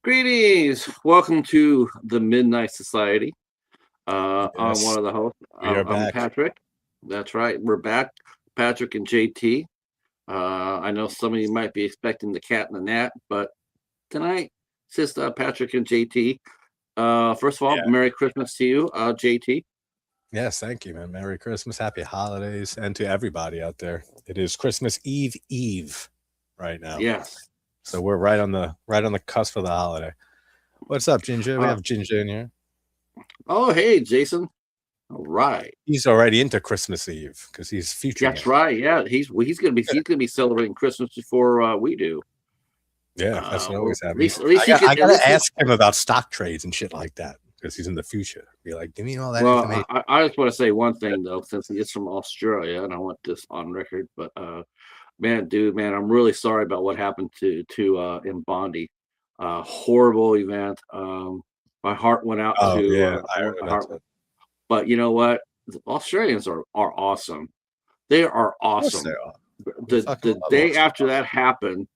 Greetings. Welcome to the Midnight Society. I'm Yes, one of the hosts. we are I'm back. Patrick. That's right. We're back. Patrick and JT. I know some of you might be expecting the cat and the gnat, but tonight it's just Patrick and JT. First of all, Yeah. Merry Christmas to you, JT. Yes, thank you, man. Merry Christmas, happy holidays, and to everybody out there. It is Christmas Eve right now. Yes. So we're right on the cusp of the holiday. What's up, Ginger? We have Ginger in here. Oh, hey, Jason. All right. He's already into Christmas Eve because he's featuring. That's right. Yeah, he's gonna be celebrating Christmas before we do. Yeah, that's what always happens. At least I gotta ask him about stock trades and shit like that because he's in the future. Be like, give me all that information. I just want to say one thing though, since it's from Australia, and I want this on record. But man, I'm really sorry about what happened to in Bondi. Horrible event. My heart went out Oh, to yeah, I heard about that. But you know what? The Australians are awesome. They are awesome. The day after that happened,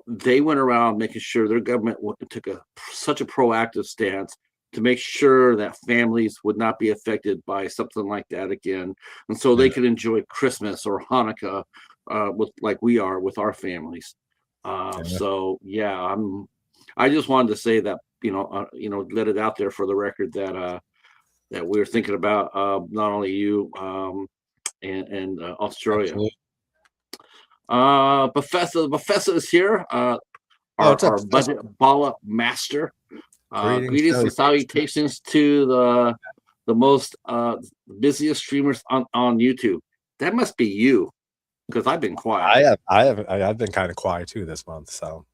they went around making sure their government took such a proactive stance to make sure that families would not be affected by something like that again, and so they could enjoy Christmas or Hanukkah with like we are with our families. So yeah, I just wanted to say that let it out there for the record that that we're thinking about not only you and Australia. Absolutely. Professor is here. Our budget baller master. Greetings and salutations to the most busiest streamers on YouTube. That must be you, because I've been quiet. I've been kind of quiet too this month, so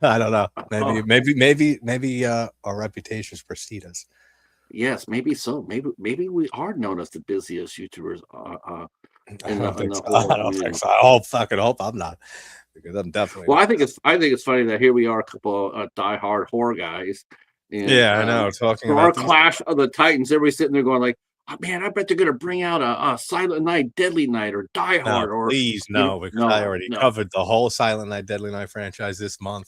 I don't know. Maybe our reputations precede us. Yes, maybe so. Maybe we are known as the busiest YouTubers. I don't think so. I hope I'm not, because I'm definitely. Well, I think it's funny that here we are, a couple of diehard horror guys. And, yeah, I know. Talking for about our Clash of the Titans, everybody's sitting there going like, "Oh, man, I bet they're gonna bring out a Silent Night, Deadly Night, or Die Hard." No, please, because I already covered the whole Silent Night, Deadly Night franchise this month.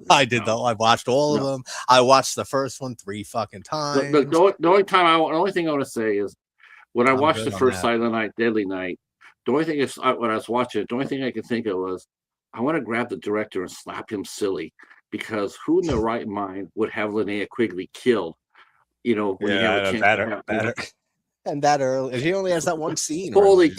I did though. I watched all of them. I watched the first one 3 fucking times. The only thing I want to say is when I watched the first Silent Night, Deadly Night, the only thing is when I was watching it, the only thing I could think of was I want to grab the director and slap him silly, because who in their right mind would have Linnea Quigley killed? When you have a chance and that early. He only has that one scene. Holy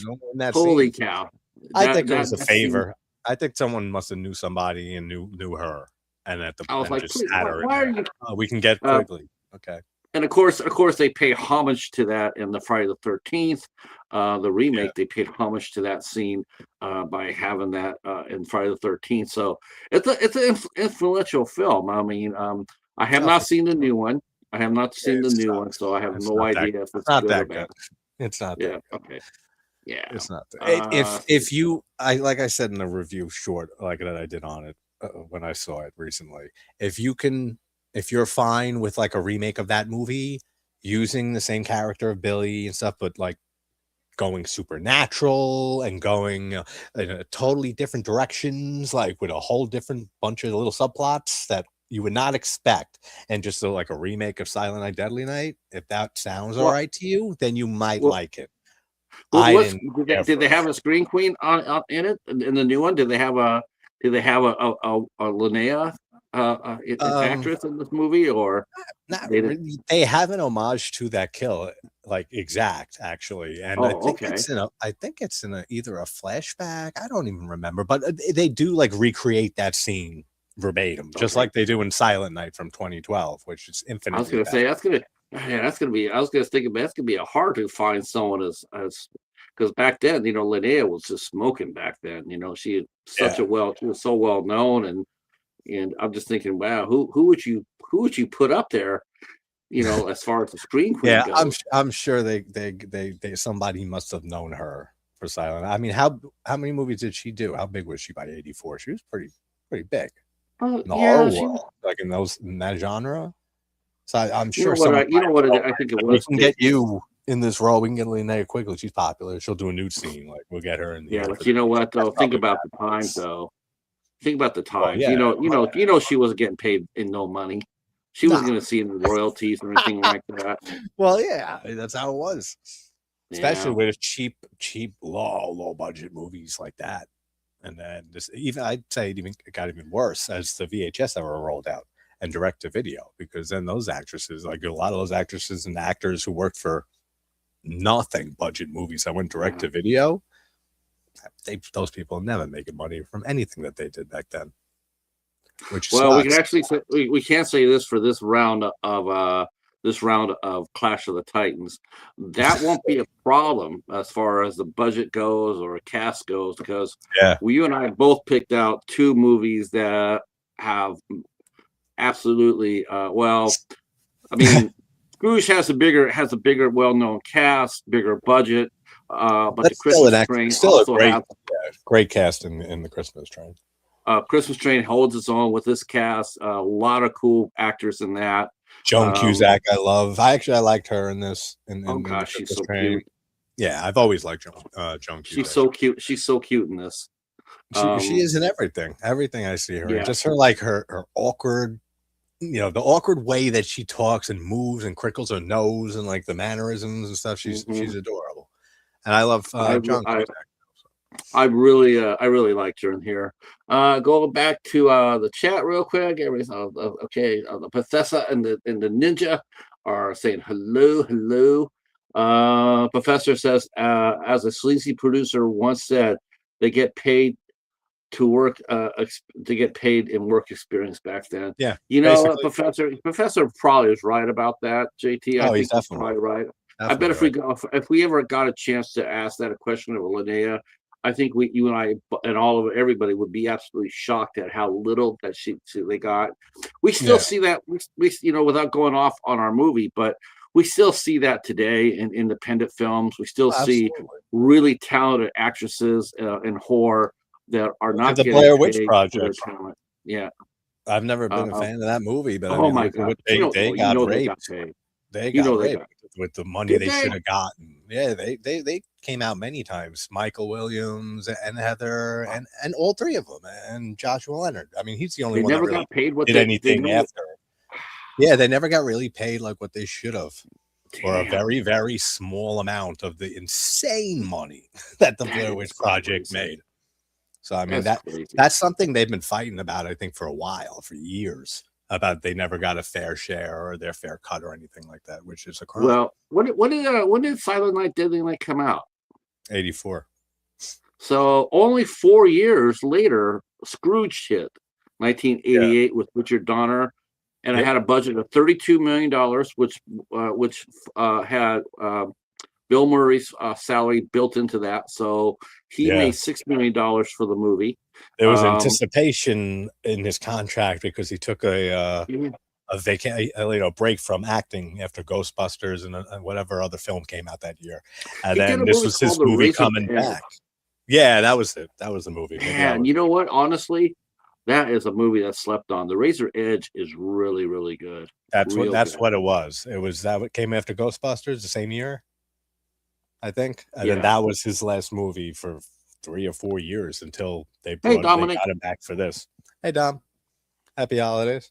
cow! I think it was a favor. I think someone must have knew somebody and knew her, and at the end just had her. Why are you? We can get Quigley. Okay. And of course, they pay homage to that in the Friday the 13th, the remake. They paid homage to that scene by having that in Friday the 13th. So it's an influential film. I mean, I have not seen the new one. I have not seen the new one, so I have no idea if it's not good that or bad. Good. It's not. Yeah. Okay. Yeah. It's not. If you, like I said in the review short, like that I did on it when I saw it recently, if you're fine with like a remake of that movie using the same character of Billy and stuff, but like going supernatural and going in a totally different directions, like with a whole different bunch of little subplots that you would not expect, and just like a remake of Silent Night, Deadly Night, if that sounds all right to you, then you might like it. Did they have a Scream Queen in it in the new one? Did they have a Linnea actress in this movie, or not really? They have an homage to that kill, like exact actually, and I think it's in either a flashback. I don't even remember, but they do like recreate that scene verbatim, just like they do in Silent Night from 2012, which is infinitely. I was gonna say that's gonna be. I was gonna think about that's gonna be hard to find someone as because back then, Linnea was just smoking back then. She was so well known, and I'm just thinking, wow, who would you put up there, as far as the Scream Queen goes? I'm sure they somebody must have known her for Silent. I mean, how many movies did she do? How big was she by 84? She was pretty big. In the horror world, like in that genre. So I'm sure. I think it was. We can get you in this role. We can get Linnea Quigley. She's popular. She'll do a nude scene. Like we'll get her in. But you know what though? Think about the time though. Think about the times. yeah. You know, she wasn't getting paid in no money. She wasn't going to see any royalties or anything like that. Well, yeah, that's how it was. Especially Yeah. with cheap, low budget movies like that. And then I'd say it got even worse as the VHS era rolled out and direct to video, because then those actresses, like a lot of those actresses and actors who worked for nothing budget movies that went direct to video, those people never making money from anything that they did back then. Which well, sucks. we can actually say, we can't say this for this round of Clash of the Titans. That won't be a problem as far as the budget goes or a cast goes, because you and I both picked out two movies that have absolutely well, I mean, Scrooge has a bigger well-known cast, bigger budget, but that's the Christmas Train also has great cast in the Christmas Train. Christmas Train holds its own with this cast. A lot of cool actors in that. Joan Cusack, I love. I liked her in this. Oh gosh, she's so Train. cute. Yeah, I've always liked Joan Cusack. She's so cute. She's so cute in this. She is in everything. Everything I see her. Yeah. Just her awkward, the awkward way that she talks and moves and crinkles her nose and like the mannerisms and stuff. She's adorable, and I love Joan Cusack. I really liked her in here. Going back to the chat real quick. Okay. The Professor and the Ninja are saying hello. Professor says, as a sleazy producer once said, they get paid to work to get paid in work experience back then. Yeah, Professor probably is right about that. JT, I think he's he's probably right. Definitely I bet if we ever got a chance to ask that a question of Linnea, I think you and I and everybody would be absolutely shocked at how little that they got. We still see that we without going off on our movie, but we still see that today in independent films. We still see really talented actresses in horror that are not the getting Blair Witch paid Project. For their talent. Yeah, I've never been a fan of that movie, but my God, they got raped. They got raped with the money they should have gotten. Yeah, they came out many times. Michael Williams and Heather and all three of them, and Joshua Leonard. I mean, he's the only one that really got paid what did anything after. Yeah, they never got really paid like what they should have, for a very, very small amount of the insane money that the Blair Witch Project made. So I mean that's something they've been fighting about, I think, for a while, for years. About they never got a fair share or their fair cut or anything like that, which is a crime. Well, when did Silent Night, Deadly Night come out? 84. So only 4 years later, Scrooged hit, 1988 with Richard Donner, and it had a budget of $32 million, which had Bill Murray's salary built into that. So he made $6 million for the movie. There was anticipation in his contract because he took a break from acting after Ghostbusters and whatever other film came out that year, and then this was his movie coming back. Yeah, that was it. That was the movie. And you know what? Honestly, that is a movie that slept on. The Razor Edge is really, really good. That's what it was. It was that what came after Ghostbusters the same year, I think, and then that was his last movie for 3 or 4 years until they got him back for this. Hey, Dom. Happy holidays.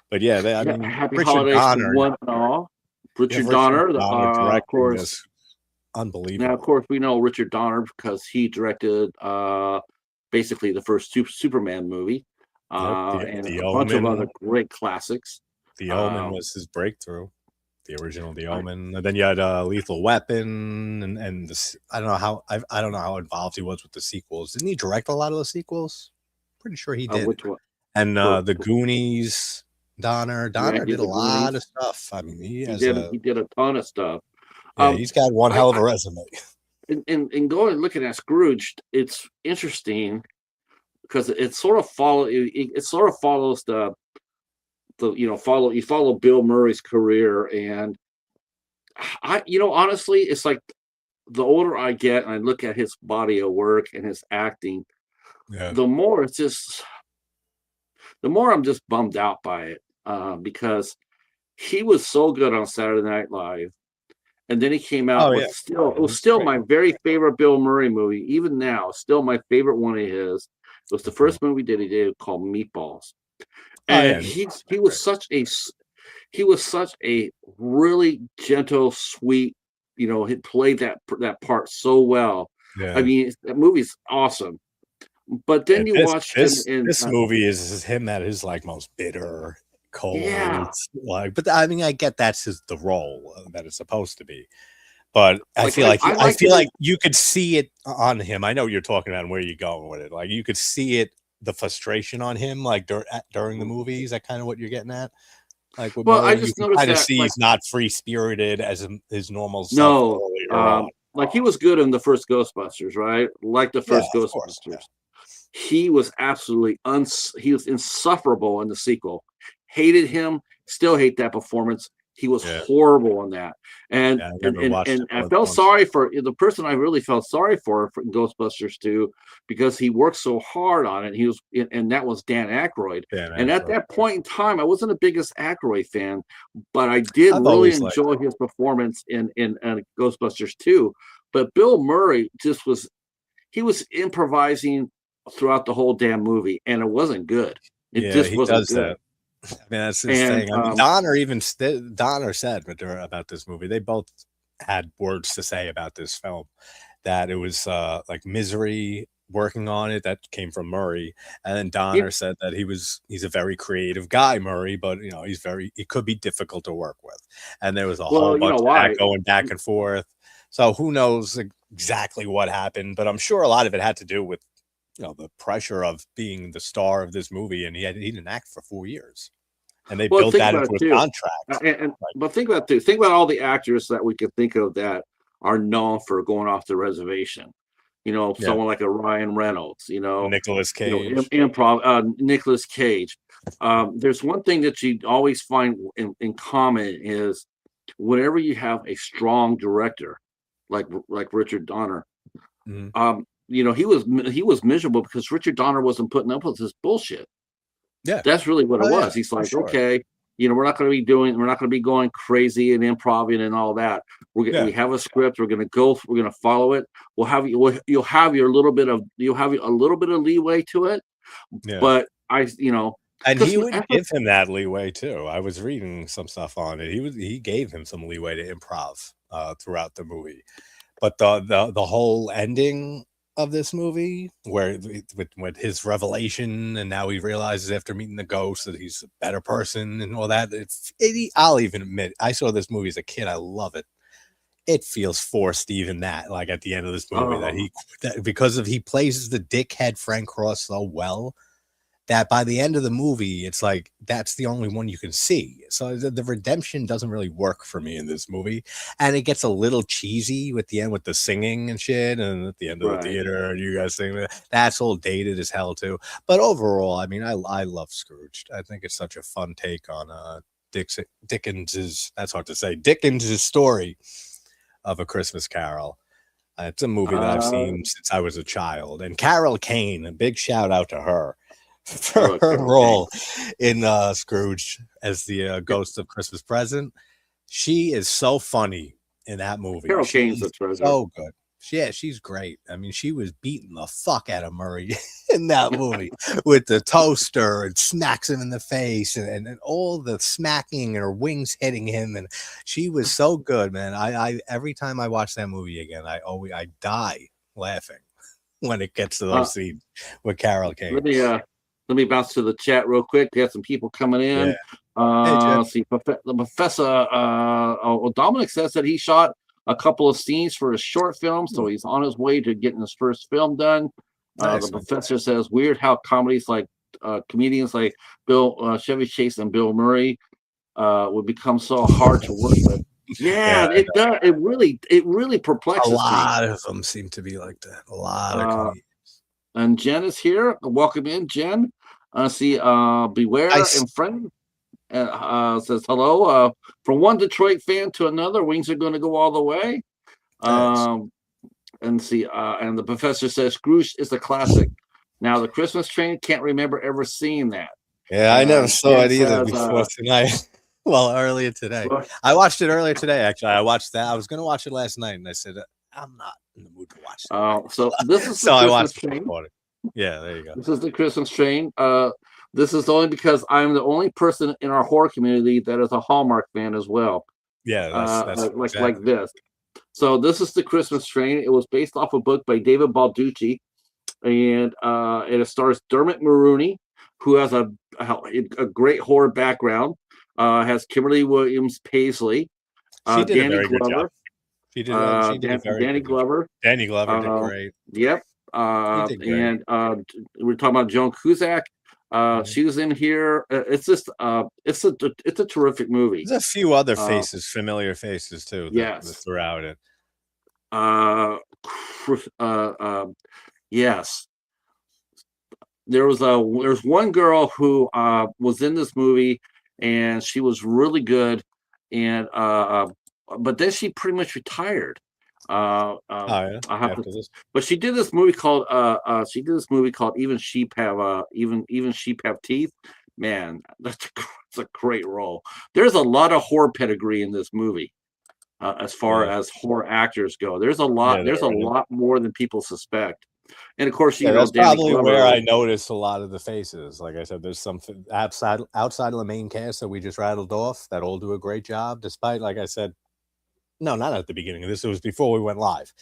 But yeah, happy Richard Donner. Richard Donner, of course. Unbelievable. Now, of course, we know Richard Donner because he directed basically the first Superman movie and a bunch of other great classics. The Omen was his breakthrough. The original The Omen, and then you had Lethal Weapon, and this, I don't know how involved he was with the sequels. Didn't he direct a lot of the sequels? Pretty sure he did. Which one? And the Goonies, Donner did a lot of stuff. I mean, he did a ton of stuff. Yeah, he's got one hell of a resume. In looking at Scrooged, it's interesting because it sort of follows the follow Bill Murray's career, and honestly, it's like the older I get and I look at his body of work and his acting, the more I'm just bummed out by it, because he was so good on Saturday Night Live, and then he came out with still my very favorite Bill Murray movie, even now, still my favorite one of his, It was the first movie that he did called Meatballs, and he was such a really gentle, sweet. He played that part so well. I mean, that movie's awesome. But then you watch him in this movie is him at his like most bitter, cold, like. But I mean, I get that's the role that it's supposed to be. But I feel like you could see it on him. I know you're talking about where you're going with it. Like you could see it, the frustration on him, like during the movie. Is that kind of what you're getting at? Like with Murray, I just noticed kind of that see he's not free spirited as his normal self. No, like he was good in the first Ghostbusters, right? Like the first Ghostbusters. He was absolutely he was insufferable in the sequel. Hated him, still hate that performance. He was horrible on that. And I felt sorry for the person I really felt sorry for Ghostbusters 2 because he worked so hard on it. And that was Dan Aykroyd. And at that point in time, I wasn't the biggest Aykroyd fan, but I did really enjoy his performance in Ghostbusters 2. But Bill Murray he was improvising throughout the whole damn movie, and it wasn't good. It just wasn't good. That. I mean, that's his thing. I mean, Donner said about this movie, they both had words to say about this film, that it was like Misery working on it, that came from Murray, and then Donner said that he's a very creative guy, Murray, but he could be difficult to work with, and there was a whole bunch of that going back and forth. So who knows exactly what happened, but I'm sure a lot of it had to do with the pressure of being the star of this movie, and he didn't act for 4 years, and they built that into a contract. But think about too. Think about all the actors that we could think of that are known for going off the reservation. Someone like a Ryan Reynolds. Nicolas Cage. Improv. Nicolas Cage. There's one thing that you always find in common is whenever you have a strong director like Richard Donner. Mm-hmm. He was miserable because Richard Donner wasn't putting up with this bullshit. Yeah, that's really what it was. He's like, okay, we're not going to be going crazy and improvising and all that. We have a script. We're going to follow it. You'll have a little bit of leeway to it. Yeah. But and he would give him that leeway too. I was reading some stuff on it. He gave him some leeway to improv throughout the movie, but the whole ending of this movie, where with his revelation, and now he realizes after meeting the ghost that he's a better person and all that. I'll even admit, I saw this movie as a kid. I love it. It feels forced, even that, like at the end of this movie, because he plays the dickhead Frank Cross so well, that by the end of the movie, it's like that's the only one you can see. So the redemption doesn't really work for me in this movie, and it gets a little cheesy with the end with the singing and shit, and at the end of the theater, and you guys sing that's all dated as hell too. But overall, I mean, I love Scrooged. I think it's such a fun take on Dickens's. That's hard to say. Dickens's story of A Christmas Carol. It's a movie that I've seen since I was a child, and Carol Kane. A big shout out to her for her role in Scrooge as the ghost of Christmas Present. She is so funny in that movie. Carol Kane's so good. Yeah, she's great. I mean, she was beating the fuck out of Murray in that movie with the toaster and smacks him in the face and all the smacking and her wings hitting him. And she was so good, man. I every time I watch that movie again, I die laughing when it gets to those scenes with Carol Kane. Let me bounce to the chat real quick. We have some people coming in. Let's see. The professor Dominic says that he shot a couple of scenes for his short film, so he's on his way to getting his first film done. The professor says, weird how comedians like Bill Chevy Chase and Bill Murray would become so hard to work with. Yeah, it does. It really perplexes me. A lot of them seem to be like that. A lot of comedians. And Jen is here. Welcome in, Jen. Beware and friend says hello. From one Detroit fan to another, Wings are going to go all the way. And the professor says Scrooge is a classic. Now the Christmas Train, can't remember ever seeing that. Yeah, I never saw it either before tonight. Well, earlier today. I watched it earlier today, actually. I watched that. I was going to watch it last night, and I said, I'm not in the mood to watch it. So this is so I watched it. Yeah, there you go. This is the Christmas train. This is only because I'm the only person in our horror community that is a Hallmark fan as well. Yeah, that's like this. So this is the Christmas train. It was based off a book by David Baldacci, and it stars Dermot Mulroney, who has a great horror background. Has Kimberly Williams Paisley, she did Danny a very Glover. Good job. She did a very Danny good Glover. Job. Danny Glover did great. Yep. And we're talking about Joan Cusack. She was in here. It's just it's a terrific movie. There's a few other faces, familiar faces too. Yes, throughout it. Yes. There's one girl who was in this movie, and she was really good, and but then she pretty much retired. But she did this movie called Even Sheep Have Teeth. Man, that's a great role. There's a lot of horror pedigree in this movie. As far as horror actors go, there's a lot. There's a lot more than people suspect. And of course, that's probably where I noticed a lot of the faces. Like I said, there's something outside of the main cast that we just rattled off that all do a great job. Despite, like I said, no, not at the beginning of this. It was before we went live.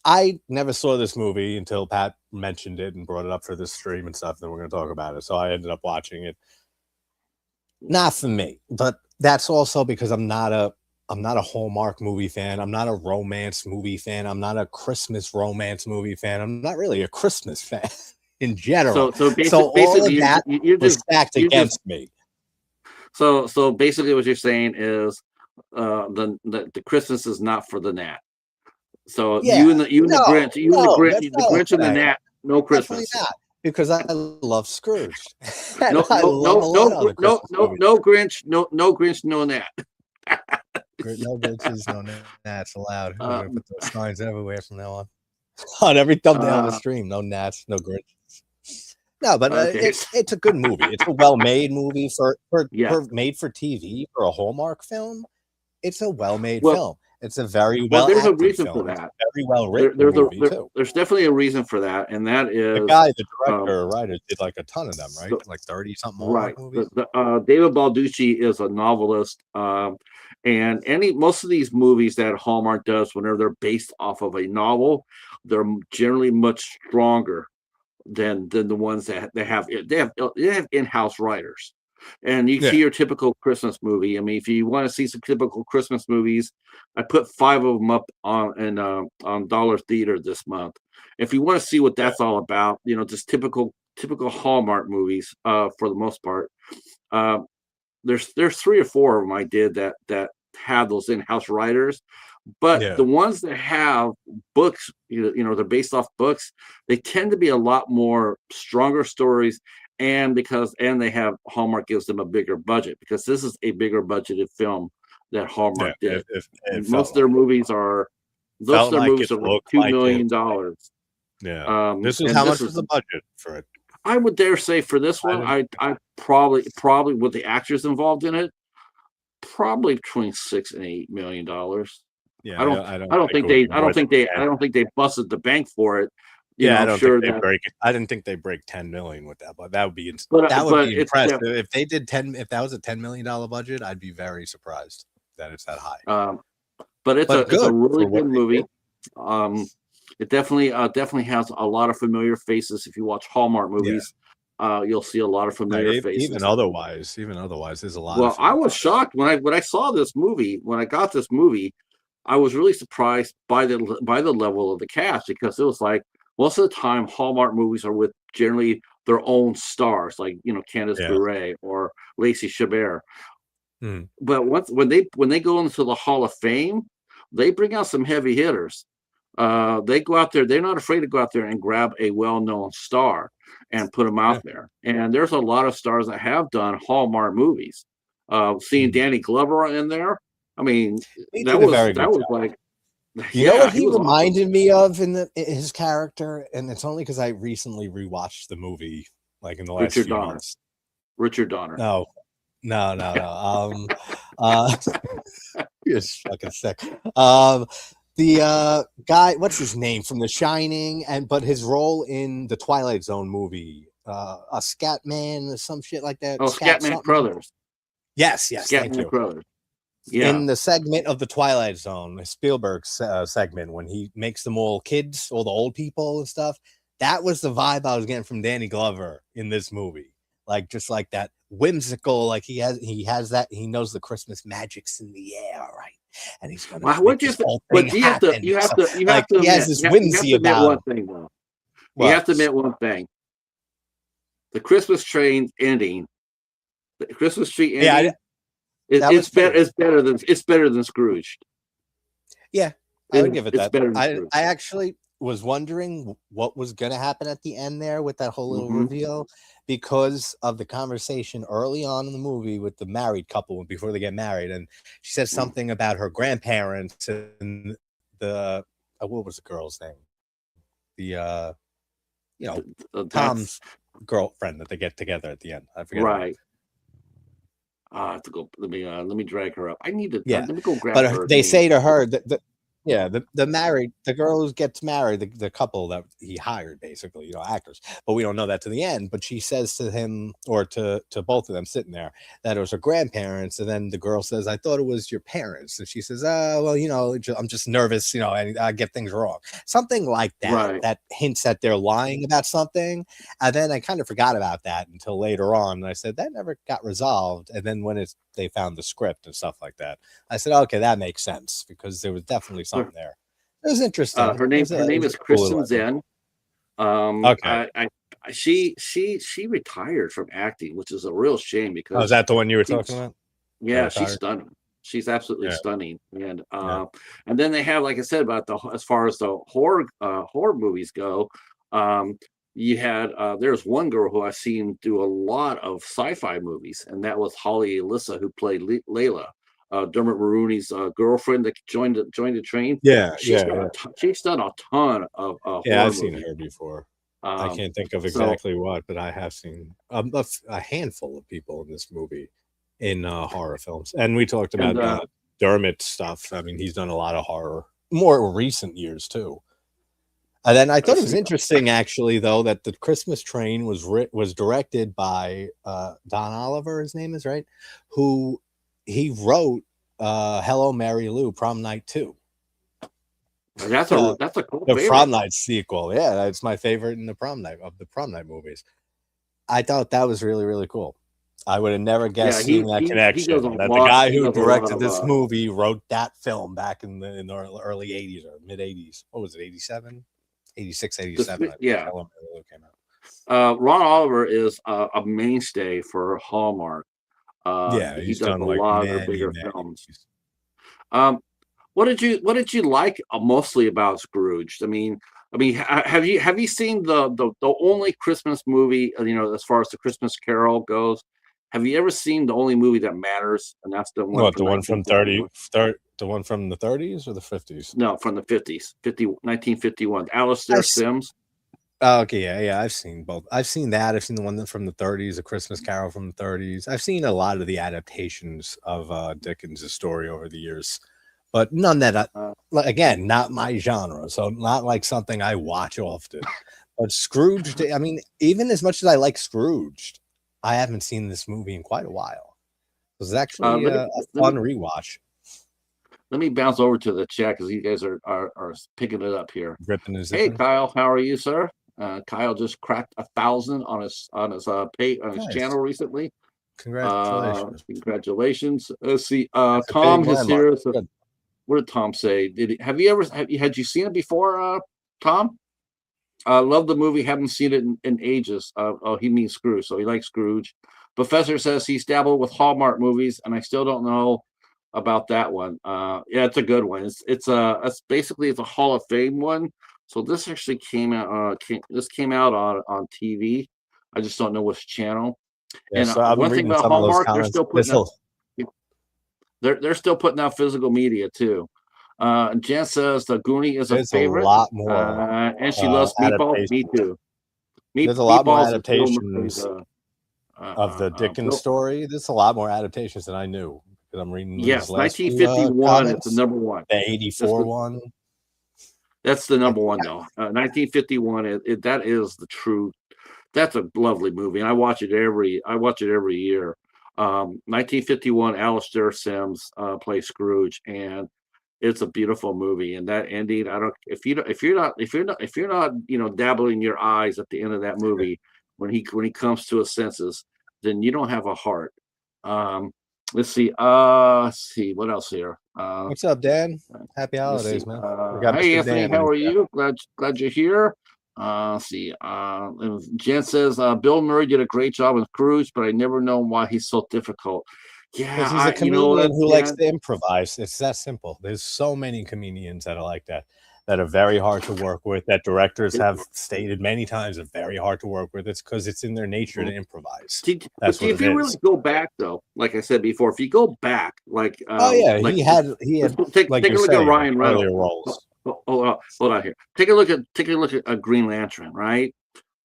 I never saw this movie until Pat mentioned it and brought it up for this stream and stuff. Then we're going to talk about it. So I ended up watching it. Not for me, but that's also because I'm not a Hallmark movie fan. I'm not a romance movie fan. I'm not a Christmas romance movie fan. I'm not really a Christmas fan in general. So basically, you're just stacked against me. So basically, what you're saying is, the Christmas is not for the Gnat. So you and the Grinch and the Gnat, no Christmas. Not, because I love Scrooged. No Grinch, no Grinch, no Gnat. No bitches, no gnats allowed. We're gonna put those signs everywhere from now on every thumbnail on the stream. No gnats, no Grinch. No, but it's a good movie. It's a well-made movie for made for TV for a Hallmark film. It's a well-made film. It's a very there's a reason for that. Very well written movie too. There's definitely a reason for that, and that is the director or writer did like a ton of them, right? Like 30 something. Right. David Baldacci is a novelist, and most of these movies that Hallmark does, whenever they're based off of a novel, they're generally much stronger than the ones that they have in-house writers. And you see your typical Christmas movie. I mean, if you want to see some typical Christmas movies, I put 5 of them up on Dollar Theater this month. If you want to see what that's all about, just typical Hallmark movies, for the most part. There's 3 or 4 of them I did that have those in-house writers, but the ones that have books, they're based off books, they tend to be a lot more stronger stories. And they have Hallmark gives them a bigger budget, because this is a bigger budgeted film that Hallmark did. Most of their movies are like $2 million. Yeah. This is how much is the budget for it? I would dare say for this one, I probably with the actors involved in it, probably between $6 and $8 million. Yeah, I don't think they busted the bank for it. I didn't think they break 10 million with that, but that would be impressive. If they did 10, if that was a $10 million budget, I'd be very surprised that it's that high. But it's a really good movie. It definitely has a lot of familiar faces. If you watch Hallmark movies, you'll see a lot of familiar faces. Even otherwise, there's a lot. Well, I was shocked when I saw this movie. When I got this movie, I was really surprised by the level of the cast, because it was like, most of the time, Hallmark movies are with generally their own stars, like Candice LeRae or Lacey Chabert. But when they go into the Hall of Fame, they bring out some heavy hitters. They go out there; they're not afraid to go out there and grab a well-known star and put them out there. And there's a lot of stars that have done Hallmark movies. Seeing Danny Glover in there, I mean, that was like. You know what he reminded me of in his character, and it's only because I recently rewatched the movie, like in the last few months. Richard Donner. No. You're fucking sick. The guy, what's his name from The Shining, but his role in the Twilight Zone movie, a Scat Man or some shit like that. Oh, Scatman Crothers. Yes, thank you. Crothers. Yeah. In the segment of the Twilight Zone, Spielberg's segment, when he makes them all kids, all the old people and stuff, that was the vibe I was getting from Danny Glover in this movie. Like, just like that whimsical, like he has that, he knows the Christmas magic's in the air, right? And he's gonna but you have to he has this whimsy about one thing though. You have to admit one thing. The Christmas train ending, the Christmas tree ending, it's better than Scrooged. Yeah, I would give it that. I actually was wondering what was going to happen at the end there with that whole little reveal, because of the conversation early on in the movie with the married couple before they get married, and she says something about her grandparents and the what was the girl's name? The Tom's girlfriend that they get together at the end. I forget. Right. I have to go. Let me drag her up. I need to. Let me go grab her. But they say to her that the girl who gets married, the couple that he hired, basically, actors, but we don't know that to the end. But she says to him, or to both of them sitting there, that it was her grandparents, and then the girl says, "I thought it was your parents," and she says, well, I'm just nervous, and I get things wrong," something like that. Right. That hints that they're lying about something, and then I kind of forgot about that until later on, and I said that never got resolved. And then when they found the script and stuff like that, I said, okay, that makes sense, because there was definitely something there. It was interesting. Her name is Kristen Zen. Okay. She retired from acting, which is a real shame, because is that the one you were talking about? Yeah, she's stunning. She's absolutely stunning. And and then they have, like I said, about as far as the horror movies go, you had there's one girl who I've seen do a lot of sci-fi movies, and that was Holly Alyssa, who played Layla, Dermot Mulroney's girlfriend that joined the train. She's done a ton of I've seen her before. I can't think of exactly what, but I have seen a handful of people in this movie in horror films. And we talked about Dermot stuff. I mean, he's done a lot of horror, more recent years too. And then I thought it was interesting, actually, though, that the Christmas Train was directed by Don Oliver. His name is, right? Who he wrote Hello, Mary Lou, Prom Night 2. That's a cool favorite. Prom Night sequel. Yeah, that's my favorite in the Prom Night movies. I thought that was really, really cool. I would have never guessed seeing that connection. The guy who directed this movie wrote that film back in the early 80s or mid 80s. What was it, 87? 86, 87. Yeah. Ron Oliver is a mainstay for Hallmark. He's done a lot of bigger films. What did you like mostly about Scrooged? I mean, have you seen the only Christmas movie, as far as the Christmas Carol goes? Have you ever seen the only movie that matters? And that's the one. What, the one from the one from the 30s or the 50s? No, from the 50s, 1951. Alistair Sims. Oh, okay, yeah, I've seen both. I've seen that. I've seen the one from the 30s, A Christmas Carol from the 30s. I've seen a lot of the adaptations of Dickens' story over the years, but none that, again, not my genre, so not like something I watch often. But Scrooged, I mean, even as much as I like Scrooged, I haven't seen this movie in quite a while. It was actually a fun rewatch. Let me bounce over to the chat, because you guys are picking it up here. Hey, Kyle, how are you, sir? Kyle just cracked 1,000 on his channel recently. Congratulations! Let's see. Tom is here. So what did Tom say? Had you seen it before, Tom? Love the movie. Haven't seen it in ages. He means Scrooge, so he likes Scrooge. Professor says he's dabbled with Hallmark movies, and I still don't know about that one. It's a good one. It's basically a Hall of Fame one. So this actually came out. This came out on TV. I just don't know which channel. Yeah, and so one thing about Hallmark, they're still putting out physical media too. Jen says the Goonie is a favorite. A lot more, and she loves Meatballs. Me too. There's a lot more adaptations of the Dicken story. There's a lot more adaptations than I knew. I'm reading. Yes, 1951 is the number one. The 84 one. That's the number one though. 1951. That is the true. That's a lovely movie, and I watch it every year. 1951. Alastair Sims plays Scrooge, and it's a beautiful movie. And that ending, I don't. If you're not, dabbling your eyes at the end of that movie when he comes to his senses, then you don't have a heart. Let's see. Let's see what else here. What's up, Dan? Happy holidays, man. Hey, Anthony, how are you? Glad you're here. Let's see. Jen says Bill Murray did a great job with Cruise, but I never know why he's so difficult. Yeah, because he's a comedian who likes to improvise. It's that simple. There's so many comedians that are like that are very hard to work with, that directors have stated many times are very hard to work with. It's because it's in their nature to improvise. That's what if you really go back, though, like I said before, if you go back, like he had take a look at Ryan Reynolds. Hold on here. Take a look at a Green Lantern, right?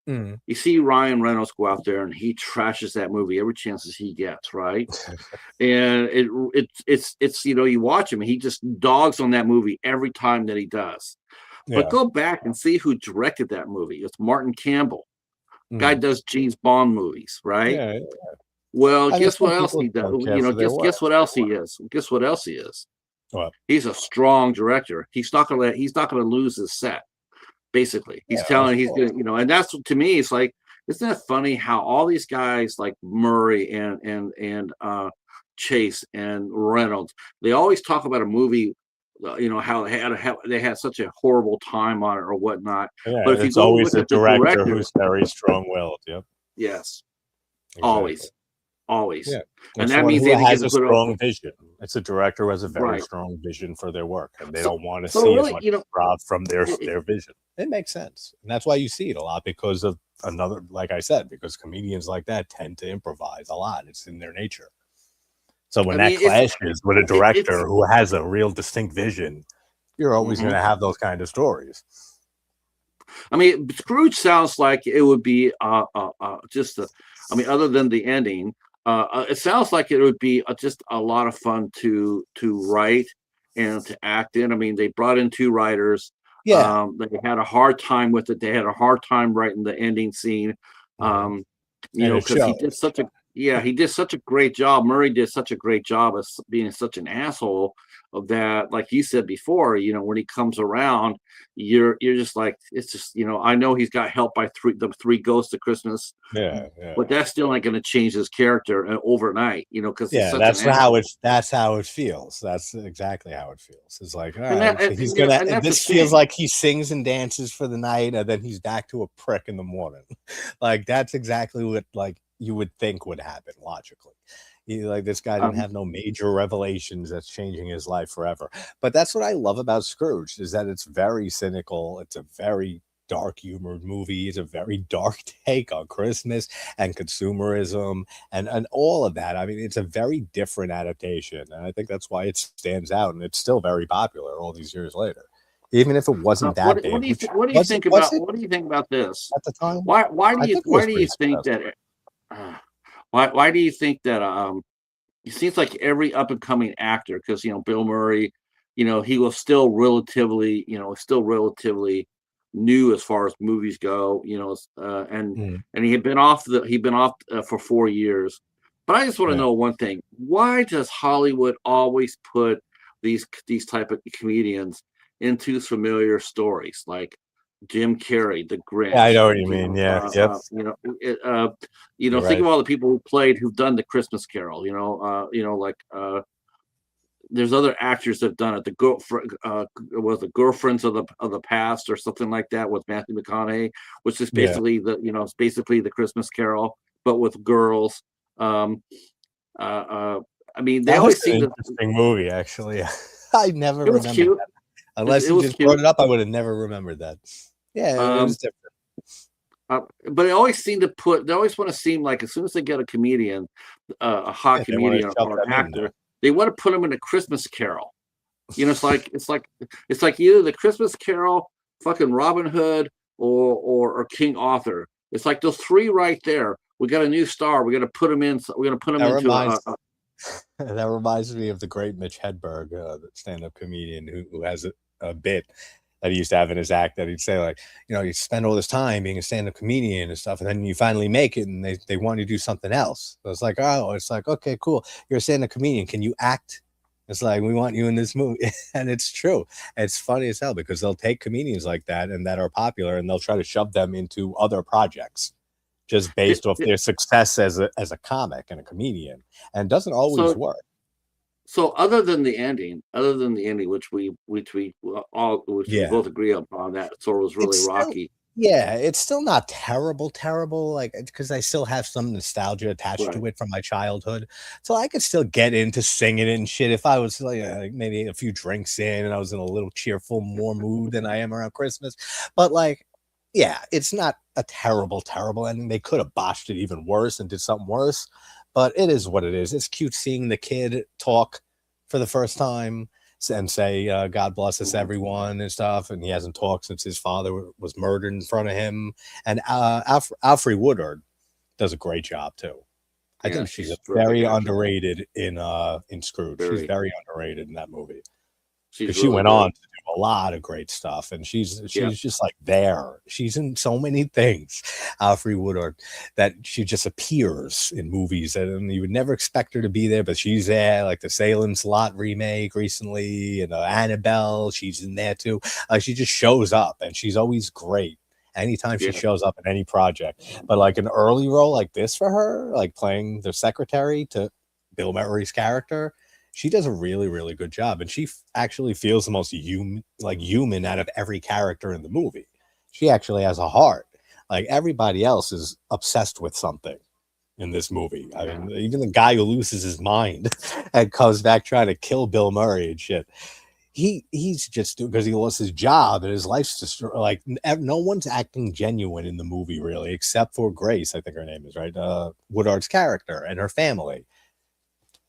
You see Ryan Reynolds go out there and he trashes that movie every chance he gets, right? And it's you watch him and he just dogs on that movie every time that he does. But go back and see who directed that movie. It's Martin Campbell. Guy does James Bond movies, right? Well, guess what else he does? Guess what else he is? Guess what else he is? What? He's a strong director. He's not gonna lose his set. Basically, he's telling he's gonna, and that's, to me, it's like, isn't that funny how all these guys like Murray and Chase and Reynolds, they always talk about a movie, how they had such a horrible time on it or whatnot. But if it's always a director who's very strong-willed. Yep. Yes. Exactly. Always. Yeah. And that means he has a strong vision. It's a director who has a very strong vision for their work, and they don't want to see as much rob from their vision. It makes sense, and that's why you see it a lot, because of like I said, because comedians like that tend to improvise a lot. It's in their nature. So when that clashes with a director who has a real distinct vision, you're always going to have those kind of stories. I mean, Scrooge sounds like it would be other than the ending. It sounds like it would be just a lot of fun to write and to act in. I mean, they brought in 2 writers. They had a hard time with it. They had a hard time writing the ending scene. Because he did such a great job. Murray did such a great job of being such an asshole of that. Like you said before, when he comes around, you're just like, it's just, I know he's got help by the 3 ghosts of Christmas. But that's still not going to change his character overnight, because that's how it feels. That's exactly how it feels. It's like, all right, he's gonna. This feels like he sings and dances for the night, and then he's back to a prick in the morning. Like, that's exactly what you would think would happen logically. This guy didn't have no major revelations that's changing his life forever. But that's what I love about Scrooge, is that it's very cynical. It's a very dark humored movie. It's a very dark take on Christmas and consumerism and all of that. I mean, it's a very different adaptation, and I think that's why it stands out, and it's still very popular all these years later. Even if it wasn't that big. What do you think about this at the time? Why do you think that? Why do you think that? It seems like every up and coming actor, because Bill Murray, he was still relatively new as far as movies go, and he had been off for 4 years. But I just want to know one thing: why does Hollywood always put these type of comedians into familiar stories like Jim Carrey, The Grinch? I know what you mean. Think of all the people who've done The Christmas Carol. There's other actors that've done it. The Girlfriends of the Past or something like that with Matthew McConaughey, which is basically the Christmas Carol, but with girls. I mean, they always seem an interesting movie. Actually, I never remember that. Unless you just brought it up, I would have never remembered that. Yeah, it was different. But they always they always want to seem like, as soon as they get a comedian, a hot comedian or an actor, they want to put them in a Christmas Carol. It's like either the Christmas Carol, fucking Robin Hood, or King Arthur. It's like those 3 right there. We got a new star. We're gonna put them in. We're gonna put them into. That reminds me of the great Mitch Hedberg, the stand-up comedian who has a bit that he used to have in his act, that he'd say like, you know, you spend all this time being a stand-up comedian and stuff, and then you finally make it and they want you to do something else. So it's like, oh, it's like, okay, cool. You're a stand-up comedian. Can you act? It's like, we want you in this movie. And it's true. It's funny as hell because they'll take comedians like that and that are popular and they'll try to shove them into other projects just based off their success as a comic and a comedian. And it doesn't always work. So other than the ending, which we both agree upon, that sort of was really rocky. Yeah, it's still not terrible, like, because I still have some nostalgia attached to it from my childhood. So I could still get into singing it and shit if I was like maybe a few drinks in and I was in a little cheerful more mood than I am around Christmas. But like, yeah, it's not a terrible ending. They could have botched it even worse and did something worse. But it is what it is. It's cute seeing the kid talk for the first time and say, God bless us, everyone, and stuff. And he hasn't talked since his father was murdered in front of him. And Alfre Woodard does a great job, too. I think she's very underrated in Scrooged. She's very underrated in that movie. She went on to do a lot of great stuff, and she's just like there. She's in so many things, Alfre Woodard, that she just appears in movies, and you would never expect her to be there, but she's there. Like the Salem's Lot remake recently, and Annabelle, she's in there too. She just shows up, and she's always great anytime she shows up in any project. But like an early role like this for her, like playing the secretary to Bill Murray's character, she does a really, really good job, and she actually feels the most human out of every character in the movie. She actually has a heart. Like everybody else is obsessed with something in this movie. I mean, even the guy who loses his mind and comes back trying to kill Bill Murray and shit. He's just because he lost his job and his life's destroyed. Like no one's acting genuine in the movie really, except for Grace. I think her name is right. Woodard's character and her family.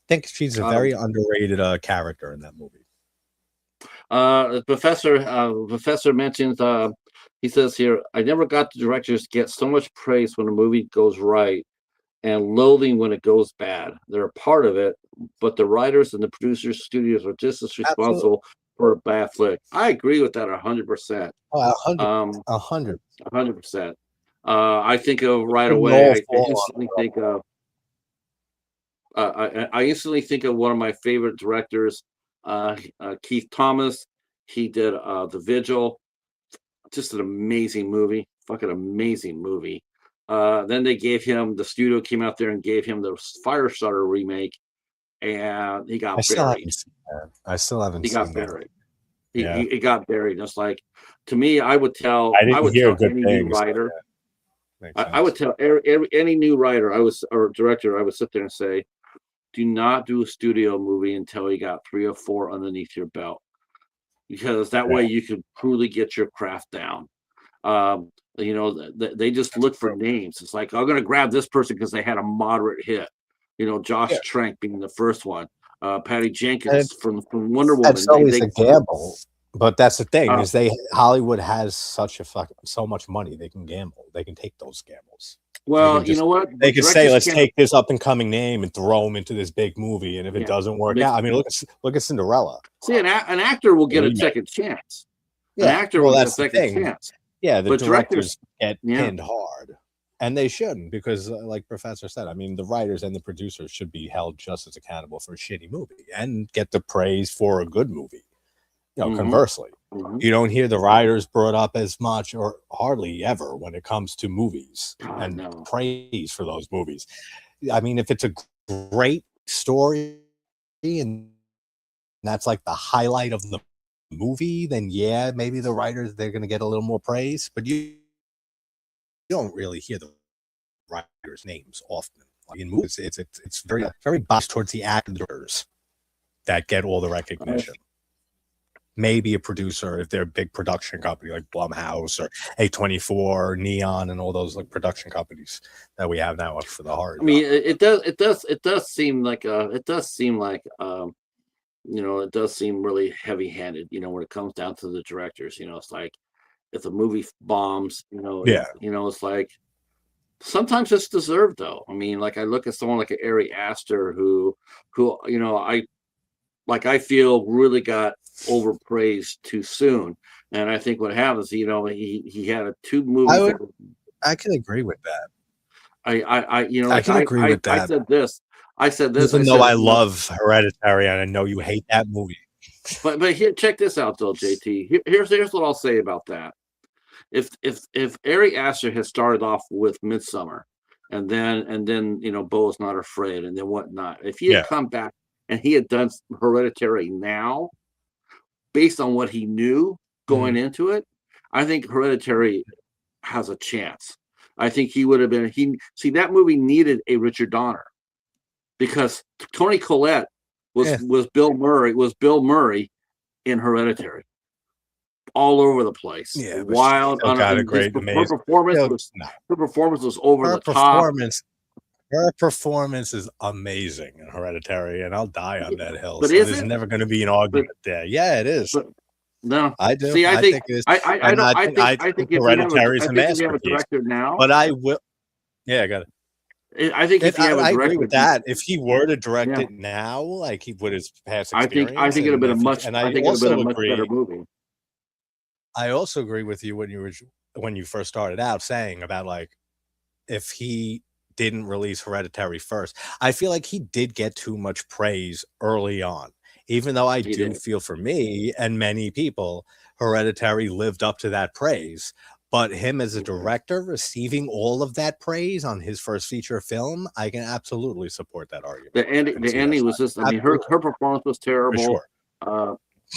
I think she's a very underrated character in that movie. Professor mentions, he says here, I never got the directors to get so much praise when a movie goes right and loathing when it goes bad. They're a part of it, but the writers and the producers, studios are just as responsible for a bad flick. I agree with that 100%. 100%. I think of right away. I instantly think of. I instantly think of one of my favorite directors, Keith Thomas. He did The Vigil, just an amazing movie, fucking amazing movie. Then they gave him, the studio came out there and gave him the Firestarter remake, and he got buried. I still haven't seen that. He got buried. It's like, to me, I would tell any new writer. I would tell any new writer, or director, I would sit there and say, do not do a studio movie until you got 3 or 4 underneath your belt, because that way you can truly get your craft down. They just look for names. It's like, I'm going to grab this person because they had a moderate hit. Josh Trank being the first one. Patty Jenkins from Wonder Woman. That's always a gamble. But that's the thing is Hollywood has so much money they can gamble. They can take those gambles. Well, you know what? They can say, let's take this up and coming name and throw them into this big movie. And if it doesn't work out, I mean, look at Cinderella. See, an actor will get a second chance. An actor will get a second chance. Yeah, the directors get pinned hard. And they shouldn't, because like Professor said, I mean, the writers and the producers should be held just as accountable for a shitty movie and get the praise for a good movie. Conversely, you don't hear the writers brought up as much or hardly ever when it comes to movies praise for those movies. I mean, if it's a great story and that's like the highlight of the movie, then maybe the writers, they're going to get a little more praise, but you don't really hear the writers' names often. Like in movies, it's very biased towards the actors that get all the recognition. Maybe a producer if they're a big production company like Blumhouse or A24 or Neon and all those like production companies that we have now for the hard. I mean, it does seem really heavy-handed, when it comes down to the directors. It's like if the movie bombs, it's like sometimes it's deserved though. I mean, like I look at someone like Ari Aster who I feel really got overpraised too soon. And I think what happens, he had two movies. I can agree with that. I can agree with that. I said this. Even though I love Hereditary and I know you hate that movie. But here, check this out, though, JT. Here's what I'll say about that. If Ari Aster had started off with Midsummer, and then Beau is Not Afraid, and then whatnot, if he had come back and he had done Hereditary now, based on what he knew going into it, I think Hereditary has a chance. I think he would have been. That movie needed a Richard Donner, because Toni Collette was Bill Murray. Was Bill Murray in Hereditary? All over the place. Wild. Her performance was over the top. Her performance is amazing in Hereditary, and I'll die on that hill. But there's never going to be an argument there. Yeah, it is. No, I do. See, I think it is. I think Hereditary is a masterpiece. Now, but I will. Yeah, I got it. I think I agree with that. If he were to direct it now, like he would his past experience, I think it'd have been a much. I think it'd have been a much better movie. I also agree with you when you first started out saying about like if he didn't release Hereditary first. I feel like he did get too much praise early on, even though I do feel for me and many people, Hereditary lived up to that praise. But him as a director receiving all of that praise on his first feature film, I can absolutely support that argument. The ending was just, I mean, her performance was terrible. Sure.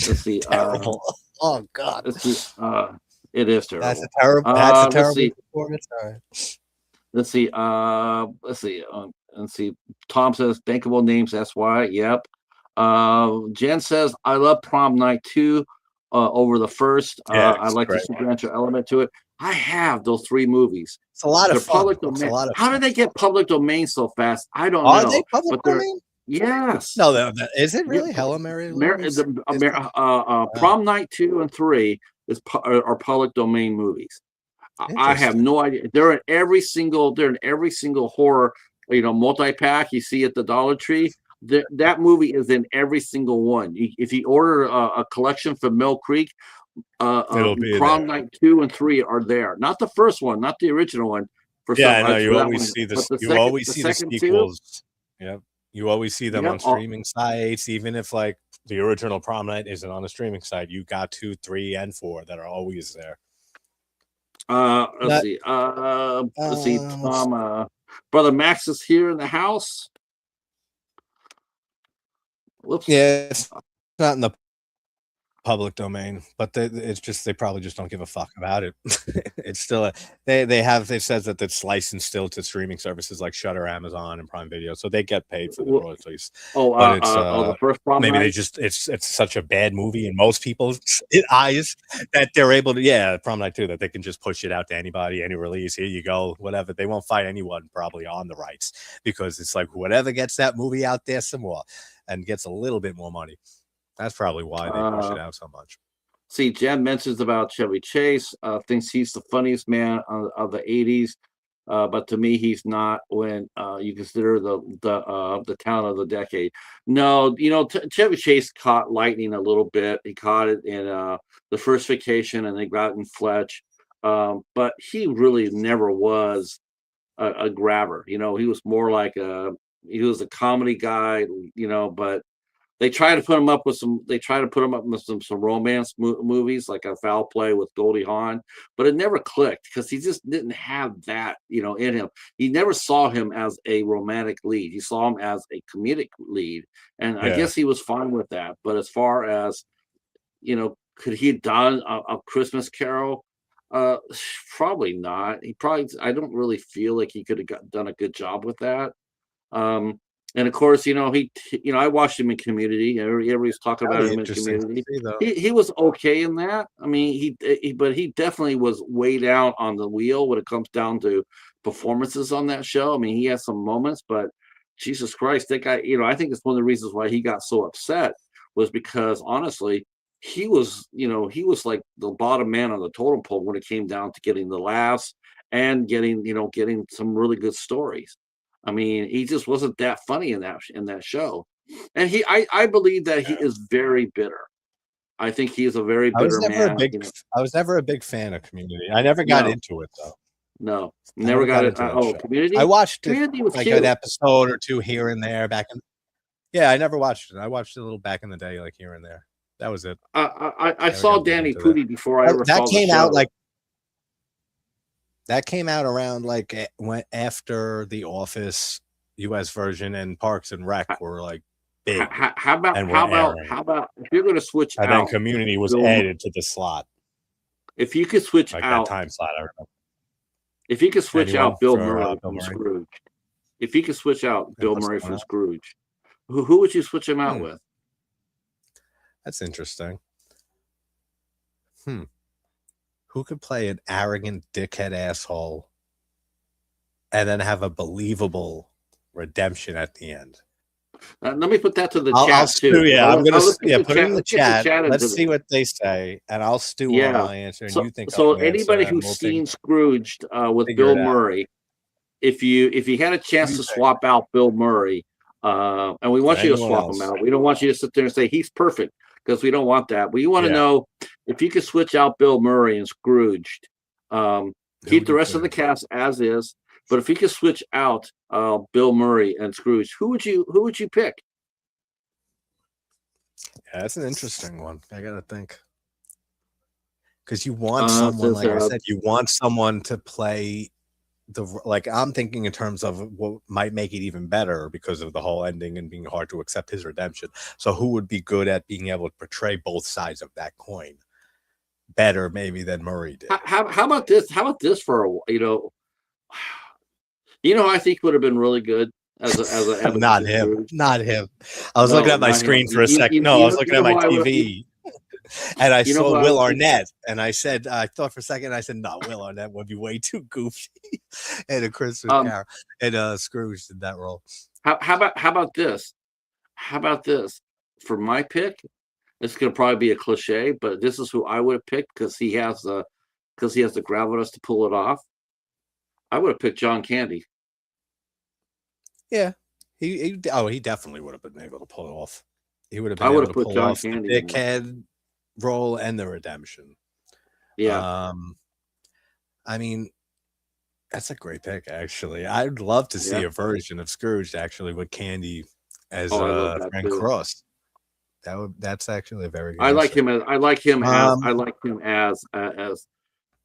Let's see. Terrible. Oh God. Let's see. It is terrible. That's a terrible performance. All right. Let's see. Let's see. Tom says bankable names. That's why. Yep. Jen says I love Prom Night 2 over the first. I like the supernatural element to it. I have those three movies. It's a lot of fun. Public domain. How did they get public domain so fast? I don't know. Are they public domain? Yes. No, is it really? Hella Mary? Prom Night 2 and 3 are public domain movies. I have no idea. They're in every single horror, multi-pack you see at the Dollar Tree. That movie is in every single one. If you order a collection from Mill Creek, Prom Night 2 and 3 are there. Not the first one, not the original one. You always see this. You always see the sequels. Yep. You always see them on streaming sites, even if like the original Prom Night isn't on a streaming site. You got 2, 3, and 4 that are always there. Let's see. Let's see. Tom, Brother Max is here in the house. Whoops. Yeah, it's not in the public domain, but it's just they probably just don't give a fuck about it. It's still they've said that it's licensed still to streaming services like Shudder, Amazon, and Prime Video, so they get paid for the royalties. But it's the first Prom maybe Night? they just it's such a bad movie in most people's eyes that they're able to Prom Night 2 that they can just push it out to anybody, any release. Here you go, whatever. They won't fight anyone probably on the rights because it's like whatever gets that movie out there some more and gets a little bit more money. That's probably why they push it out so much. See, Jen mentions about Chevy Chase, thinks he's the funniest man of the 80s. But to me, he's not when you consider the talent of the decade. No, Chevy Chase caught lightning a little bit. He caught it in The First Vacation, and they got it in Fletch. But he really never was a grabber. He was more like he was a comedy guy. But they try to put him up with some. They try to put him up with some romance movies, like A Foul Play with Goldie Hawn, but it never clicked because he just didn't have that, in him. He never saw him as a romantic lead. He saw him as a comedic lead, and I guess he was fine with that. But as far as could he have done a Christmas Carol? Probably not. I don't really feel like he could have done a good job with that. And of course, I watched him in Community. Everybody's talking about him in Community. He was okay in that. I mean, but he definitely was way down on the wheel when it comes down to performances on that show. I mean, he had some moments, but Jesus Christ, that guy. I think it's one of the reasons why he got so upset was because honestly, he was like the bottom man on the totem pole when it came down to getting the laughs and getting some really good stories. I mean, he just wasn't that funny in that show, and I believe that he is very bitter. I think he's a very bitter man. I was never a big fan of Community. I never got into it though. No, never got it. Community. I watched Community it like an episode or two here and there back in. Yeah, I never watched it. I watched it a little back in the day, like here and there. That was it. I saw Danny Pudi before I ever saw the show. That came out around like after The Office U.S. version and Parks and Rec were like big. How about if you're going to switch out? And then Community was added to the slot. If you could switch like out that time slot, I remember. If you could switch out Bill Murray from Scrooged, if you could switch out Bill Murray from Scrooged, who would you switch him out with? That's interesting. Who could play an arrogant dickhead asshole and then have a believable redemption at the end? Let me put that to the chat too. I'm gonna put it in the chat. Let's see what they say, and I'll stew on my answer. And you think so? Anybody who's seen Scrooged with Bill Murray, if you had a chance to swap out Bill Murray, and we want you to swap him out. We don't want you to sit there and say he's perfect because we don't want that. We want to know if you could switch out Bill Murray and Scrooged, keep the rest of the cast as is. But if you could switch out Bill Murray and Scrooge, who would you pick? Yeah, that's an interesting one. I gotta think. Because you want someone, like I said, you want someone to play I'm thinking in terms of what might make it even better because of the whole ending and being hard to accept his redemption. So who would be good at being able to portray both sides of that coin better maybe than Murray did? How about this? How about this for I think would have been really good as a not him. I was looking at my screen for a second. I was looking at my TV. And I saw Will Arnett, and I thought for a second, no, Will Arnett would be way too goofy in a Christmas Carol. And Scrooge did that role. How about this? How about this? For my pick, it's going to probably be a cliche, but this is who I would have picked because he has the gravitas to pull it off. I would have picked John Candy. Yeah, he definitely would have been able to pull it off. He would have been able to pull off the dickhead role and the redemption. Yeah. I mean, that's a great pick, actually. I'd love to see a version of Scrooge actually with Candy as Frank Cross. That's actually a very good I like him as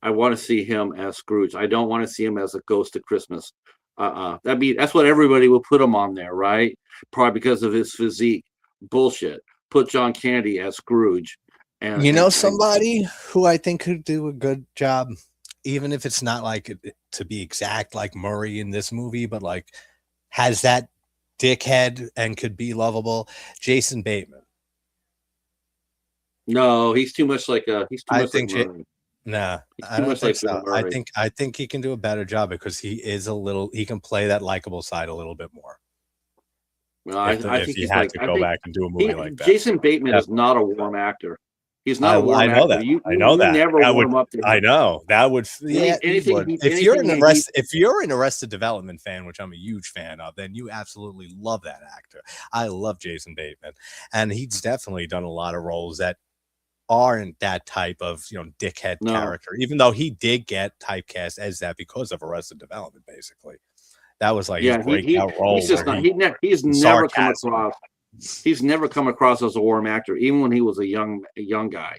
I want to see him as Scrooge. I don't want to see him as a Ghost of Christmas. That's what everybody will put him on there, right? Probably because of his physique. Bullshit. Put John Candy as Scrooge. And somebody who I think could do a good job, even if it's not like to be exact like Murray in this movie, but like has that dickhead and could be lovable. Jason Bateman. No, he's too much like Murray. I don't think so. I think he can do a better job because he can play that likable side a little bit more. Well, I think he had to go back and do a movie like that. Jason Bateman is not a warm actor. He's not a warm actor. I know that. Never warm up to him. I know that would. Yeah, if you're an Arrested Development fan, which I'm a huge fan of, then you absolutely love that actor. I love Jason Bateman, and he's definitely done a lot of roles that aren't that type of dickhead character. Even though he did get typecast as that because of Arrested Development, basically. That was like his breakout role. He's never come across as a warm actor, even when he was a young guy.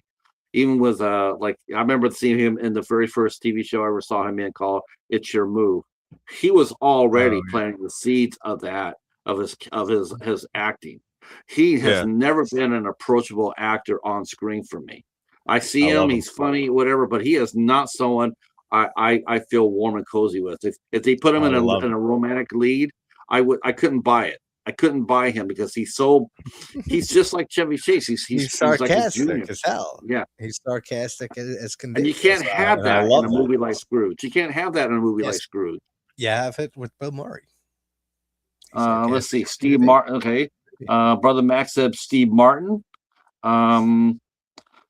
Even with I remember seeing him in the very first TV show I ever saw him in called It's Your Move. He was already planting the seeds of that of his acting. He has never been an approachable actor on screen for me. I see him, he's funny, whatever, but he is not someone I feel warm and cozy with. If they put him in a romantic lead, I couldn't buy it. I couldn't buy him because he's just like Chevy Chase. He's sarcastic like as hell. Yeah, he's sarcastic as can be. And you can't have that in a movie like Scrooge. You can't have that in a movie like Scrooge. You have it with Bill Murray. Let's see, Steve Martin. Okay, Brother Max said Steve Martin.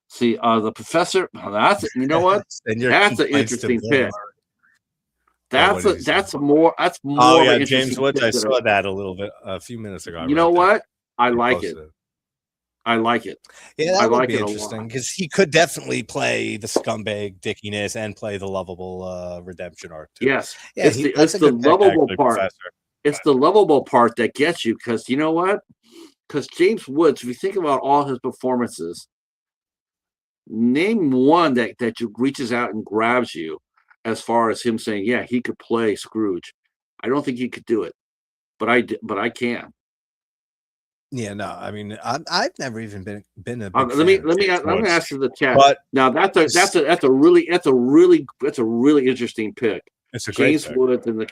See, the professor. That's what? That's an interesting pick. That's more. Oh yeah, James Woods. I saw that a few minutes ago. You know what? I like it. I like it. Yeah, that would be interesting because he could definitely play the scumbag dickiness and play the lovable redemption arc too. Yes, Yeah, it's the lovable part. Professor. It's the lovable part that gets you because you know what? Because James Woods, if you think about all his performances, name one that reaches out and grabs you as far as him saying, yeah, he could play Scrooge. I don't think he could do it, but I can. Yeah, no, I mean, I've never even been a big let me ask you the chat. But now that's a really interesting pick. It's a James great Woods in the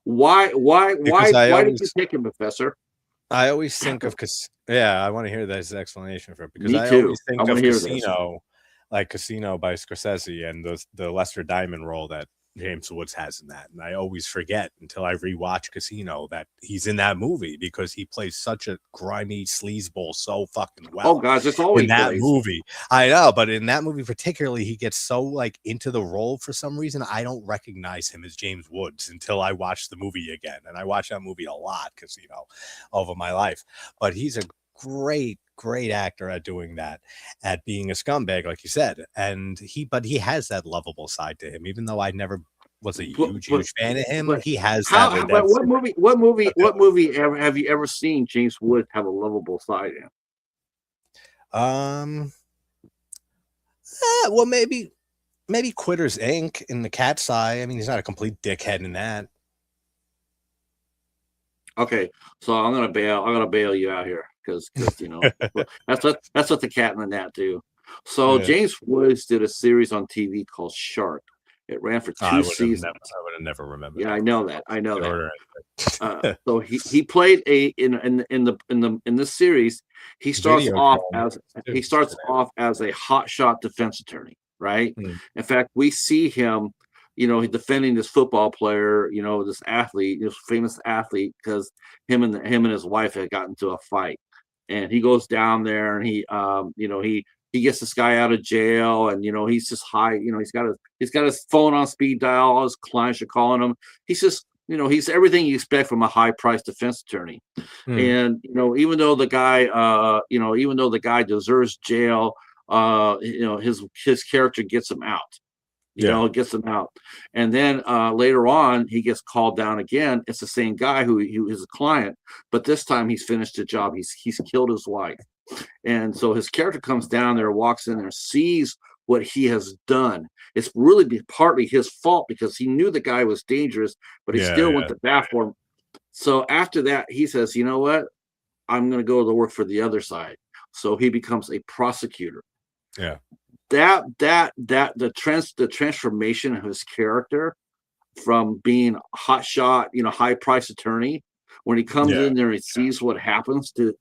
why did you pick him, Professor? I always think of I want to hear this explanation for it because Me too. Always think of Casino, like Casino by Scorsese, and the Lester Diamond role that James Woods has in that, and I always forget until I rewatch Casino that he's in that movie because he plays such a grimy sleazeball so fucking well. Oh guys, it's always in that movie. I know, but in that movie particularly, he gets so like into the role for some reason. I don't recognize him as James Woods until I watch the movie again, and I watch that movie a lot, Casino, over my life. But he's a great actor at doing that, at being a scumbag, like you said, and he has that lovable side to him, even though I never was a huge fan of him. He has that. What movie have you ever seen James Woods have a lovable side in? Well, maybe Quitters Inc. in The Cat's Eye. I mean, he's not a complete dickhead in that. Okay, so I'm gonna bail you out here because you know that's what the cat in the net do. So James Woods did a series on TV called Shark. It ran for 2 seasons. I would have never remembered. Yeah, I know that. So he played in this series. He starts off as a hotshot defense attorney, right? In fact, we see him, defending this football player, this athlete, this famous athlete, because him and his wife had gotten into a fight, and he goes down there and he gets this guy out of jail, and he's just high. He's got his phone on speed dial. All his clients are calling him. He's just he's everything you expect from a high priced defense attorney. And even though the guy deserves jail, his character gets him out. Gets him out. And then later on, he gets called down again. It's the same guy who is a client, but this time he's finished the job. He's killed his wife. And so his character comes down there, walks in there, sees what he has done. It's really partly his fault because he knew the guy was dangerous, but he still went to bat for him. So after that, he says, you know what? I'm going to go to work for the other side. So he becomes a prosecutor. Yeah. The transformation of his character from being a hotshot, high price attorney, when he comes in there and sees what happens to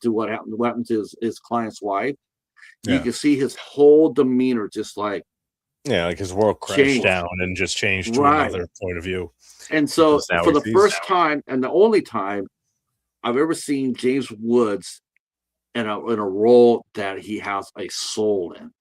his client's wife, you can see his whole demeanor just like his world crashed down and just changed to another point of view. And so for the first time and the only time I've ever seen James Woods in a role that he has a soul in.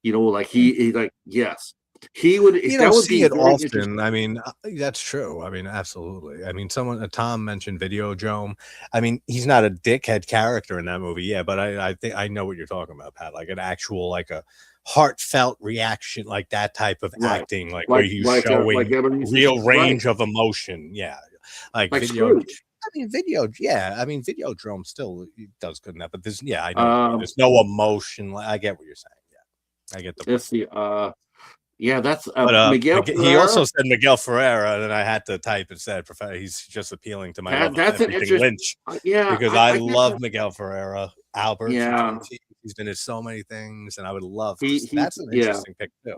Yes, he would. You don't see it often. I mean, that's true. I mean, absolutely. I mean, Tom mentioned Videodrome. I mean, he's not a dickhead character in that movie, but I think I know what you're talking about, Pat. Like an actual, like a heartmeat reaction, like that type of acting, where he's showing real range of emotion. Yeah, like Video. Scrooge. I mean, Videodrome still does good enough, but there's I know there's no emotion. I get what you're saying. I get the point. That's Miguel. He also said Miguel Ferreira, and then I had to type instead. He's just appealing to my love of Lynch. Because I love Miguel Ferreira. Albert. He's been in so many things, and I would love. That's an interesting pick too.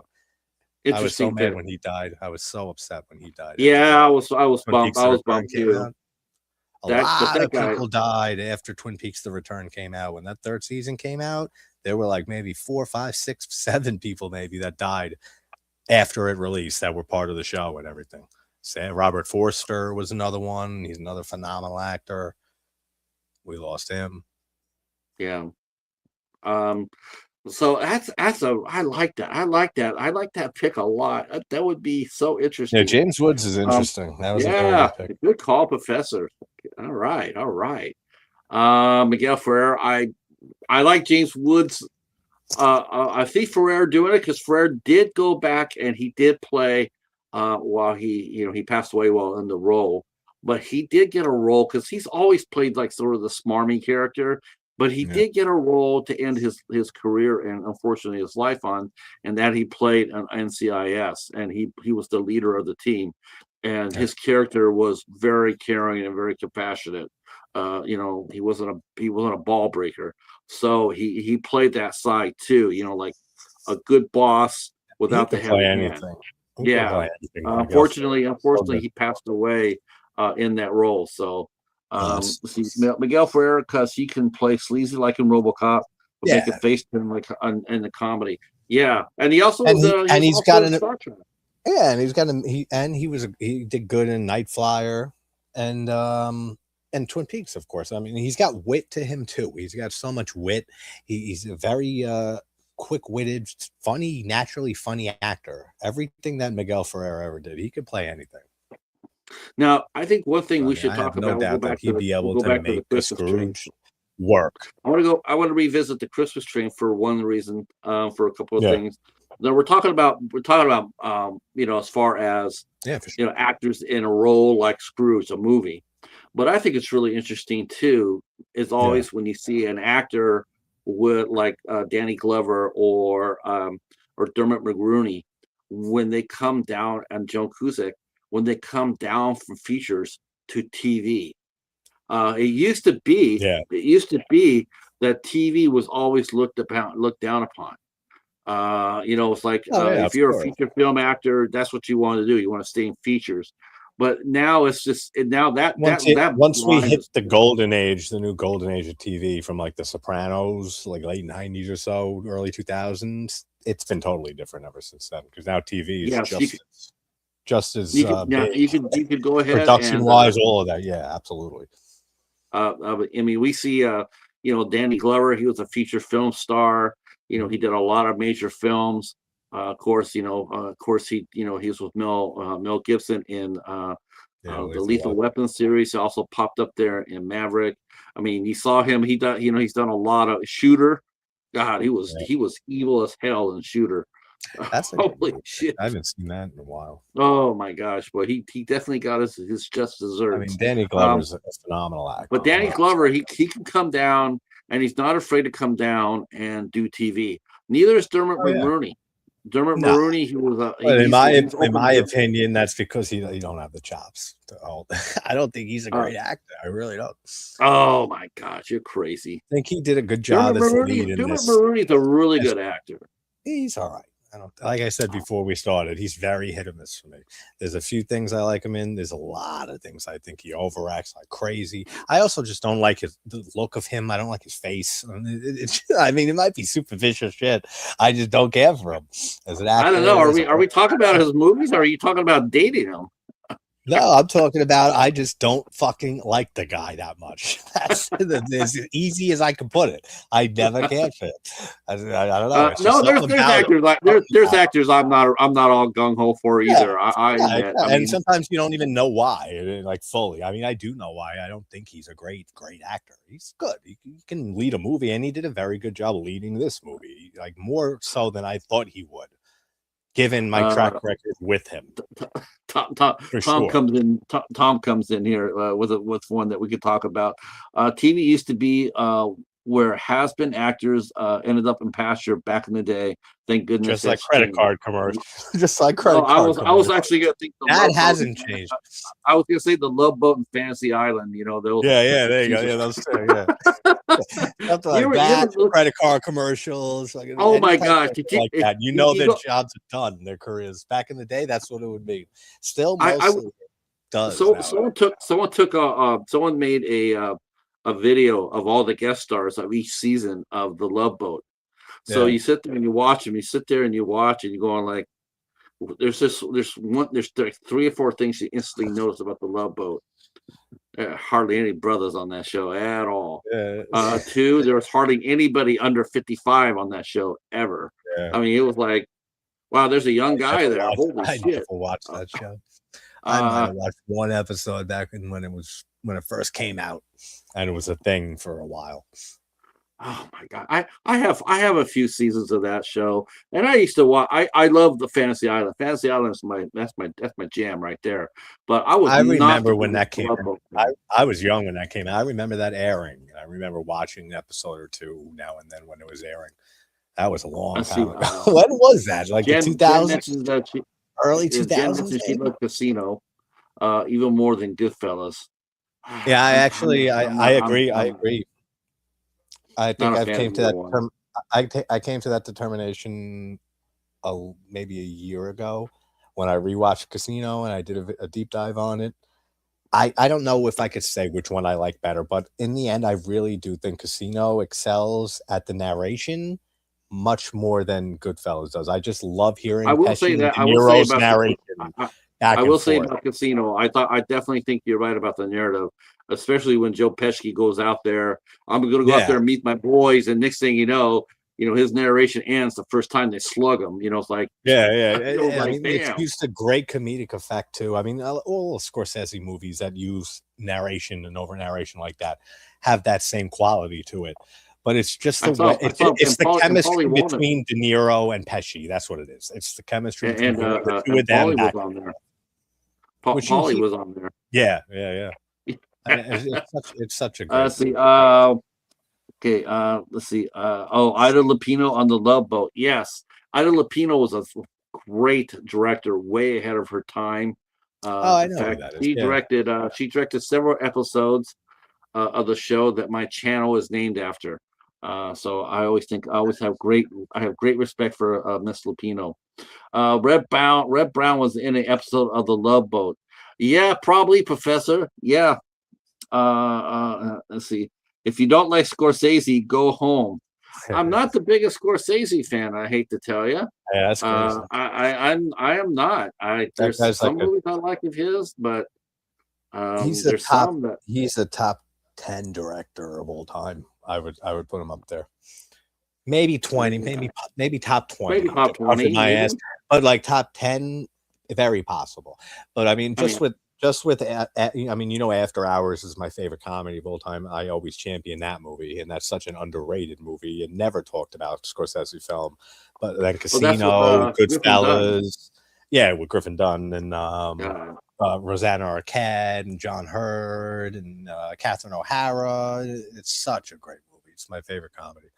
I was so mad when he died. I was so upset when he died. I was bummed. I was bummed too. A lot of people died after Twin Peaks: The Return came out. When that third season came out, there were like maybe 4, 5, 6, 7 people maybe that died after it released that were part of the show and everything. Robert Forster was another one. He's another phenomenal actor. We lost him. Yeah. So I like that. I like that pick a lot. That would be so interesting. Yeah, James Woods is interesting. That was a very good pick. Good call, Professor. All right. Miguel Ferrer, I like James Woods. I think Ferrer doing it because Ferrer did go back and he did play while he passed away while in the role, but he did get a role because he's always played like sort of the smarmy character, but he did get a role to end his career and unfortunately his life on, and that he played an NCIS and he was the leader of the team, and his character was very caring and very compassionate. He wasn't a ball breaker. So he played that side too, like a good boss without the heavy hand. Yeah. Unfortunately, he passed away in that role. So see, Miguel Ferrer, because he can play sleazy like in RoboCop, but make a face to him like in the comedy. Yeah, and he also he's got an Star Trek. Yeah, and he did good in Night Flyer and Twin Peaks, of course. I mean, he's got wit to him too. He's got so much wit. He's a very quick-witted, funny, naturally funny actor. Everything that Miguel Ferrer ever did, he could play anything. Now, I think one thing we should talk about. No doubt that he'd be able to make the Scrooge work. I want to revisit the Christmas Train for one reason, for a couple of things. Now we're talking about as far as actors in a role like Scrooge, a movie. But I think it's really interesting too, is always when you see an actor with like Danny Glover or Dermot Mulroney, when they come down, and Joan Cusack, when they come down from features to TV. It used to be that TV was always looked down upon. It's like if you're a feature film actor, that's what you want to do. You want to stay in features. But now it's just once we hit the golden age, the new golden age of TV from like The Sopranos, like late 90s or so, early 2000s, it's been totally different ever since then. Because now TV is just as you could go ahead production wise, all of that. Yeah, absolutely. I mean, we see Danny Glover. He was a feature film star. He did a lot of major films. Of course, he was with Mel Gibson in the Lethal Weapon series. He also popped up there in Maverick. I mean, you saw him. He's done a lot of Shooter. God, he was evil as hell in Shooter. That's holy shit! I haven't seen that in a while. Oh my gosh, but he definitely got his just desserts. I mean, Danny Glover's a phenomenal actor. But Danny Glover, he can come down, and he's not afraid to come down and do TV. Neither is Dermot Mulroney. Dermot Mulroney, he was in my opinion, that's because he don't have the chops. I don't think he's a great actor. I really don't. Oh my gosh, you're crazy. I think he did a good job as the lead in this. Dermot Mulroney's a really good actor. He's all right. Like I said before we started, he's very hit or miss for me. There's a few things I like him in. There's a lot of things I think he overacts like crazy. I also just don't like the look of him. I don't like his face. I mean, it might be superficial shit. I just don't care for him as an actor. I don't know. Are we talking about his movies, or are you talking about dating him? No, I'm talking about I just don't fucking like the guy that much. That's as easy as I can put it. I never cared for it. I don't know. There's actors I'm not all gung ho for either. And sometimes you don't even know why, like fully. I mean, I do know why. I don't think he's a great actor. He's good. He can lead a movie, and he did a very good job leading this movie, like more so than I thought he would, given my track record with him. Tom comes in here with one that we could talk about. TV used to be where has-been actors ended up in pasture back in the day. Thank goodness. Just like credit card commercials. Just like credit card I was actually going to think that hasn't changed. I was going to say the Love Boat and Fantasy Island. Those. Yeah, there you go. Yeah, those two. Yeah. Something like that. Credit card commercials. Like, oh my gosh! Like that. Their jobs are done. Their careers. Back in the day, that's what it would be. Still, mostly does. Someone made a video of all the guest stars of each season of the Love Boat. So you sit there and you watch them. You sit there and you watch, and you're going like, there's 3 or 4 things you instantly notice about the Love Boat. Hardly any brothers on that show at all. 2, there was hardly anybody under 55 on that show ever. I mean, it was like, wow, there's a young guy there. Holy shit! I never watched that show. I might have watched one episode back when it first came out, and it was a thing for a while. Oh my god, I have a few seasons of that show, and I used to watch. I love the Fantasy Island. Fantasy Island is my jam right there. But I was I not the remember when biggest that came Love out. Boat I, fan. I was young when that came out. I remember that airing. I remember watching an episode or two now and then when it was airing. That was a long I see. time ago. When was that? Like the Jen 2000s, mentions that early Jen 2000s, mentions she maybe? loves Casino, even more than Goodfellas. Yeah, I I'm actually, not. I, I'm I not. agree. I I'm agree. I not think a I've fan of came to either that one. term. I came to that determination maybe a year ago when I rewatched Casino and I did a deep dive on it. I don't know if I could say which one I like better, but in the end, I really do think Casino excels at the narration much more than Goodfellas does. I just love I hearing will say Pesci and that. De I will say Niro's about narration I back and will say forth. about Casino. I definitely think you're right about the narrative, especially when Joe Pesci goes out there. I'm going to go out Yeah, there and meet my boys, and next thing his narration ends the first time they slug him. It's like, I like, mean, it's damn. used to great comedic effect too. I mean, all Scorsese movies that use narration and over narration like that have that same quality to it. But it's just the way I saw, it's the and Paulie chemistry Walnut between De Niro and Pesci. That's what it is. It's the chemistry between the two and of them Paulie was back on and there. forth. Which you Paulie hear, was on there. yeah. It's such a great See. movie. Okay, let's see. Ida Lupino on the Love Boat. Yes, Ida Lupino was a great director, way ahead of her time. Oh, I In know who fact, that is. Yeah. she directed several episodes of the show that my channel is named after. So I always have great respect for Miss Lupino. Red Brown was in an episode of the Love Boat. Yeah, probably, Professor. Yeah, let's see. If you don't like Scorsese, go home. I'm not the biggest Scorsese fan. I hate to tell you. Yeah, that's crazy. I am not. That There's guy's like some a movies I like of his, but he's a there's some that he's a top 10 director of all time. I would put him up there. Maybe 20, maybe top 20 maybe to top cover 20, my ass, maybe. but like top 10, very possible. But I mean, I mean, I mean, After Hours is my favorite comedy of all time. I always champion that movie, and that's such an underrated movie and never talked about Scorsese film. But then well, that's what Casino, Griffin Dunn. Goodfellas, yeah, with Griffin Dunn and Uh, Rosanna Arquette and John Hurd and Catherine O'Hara. It's such a great movie. It's my favorite comedy.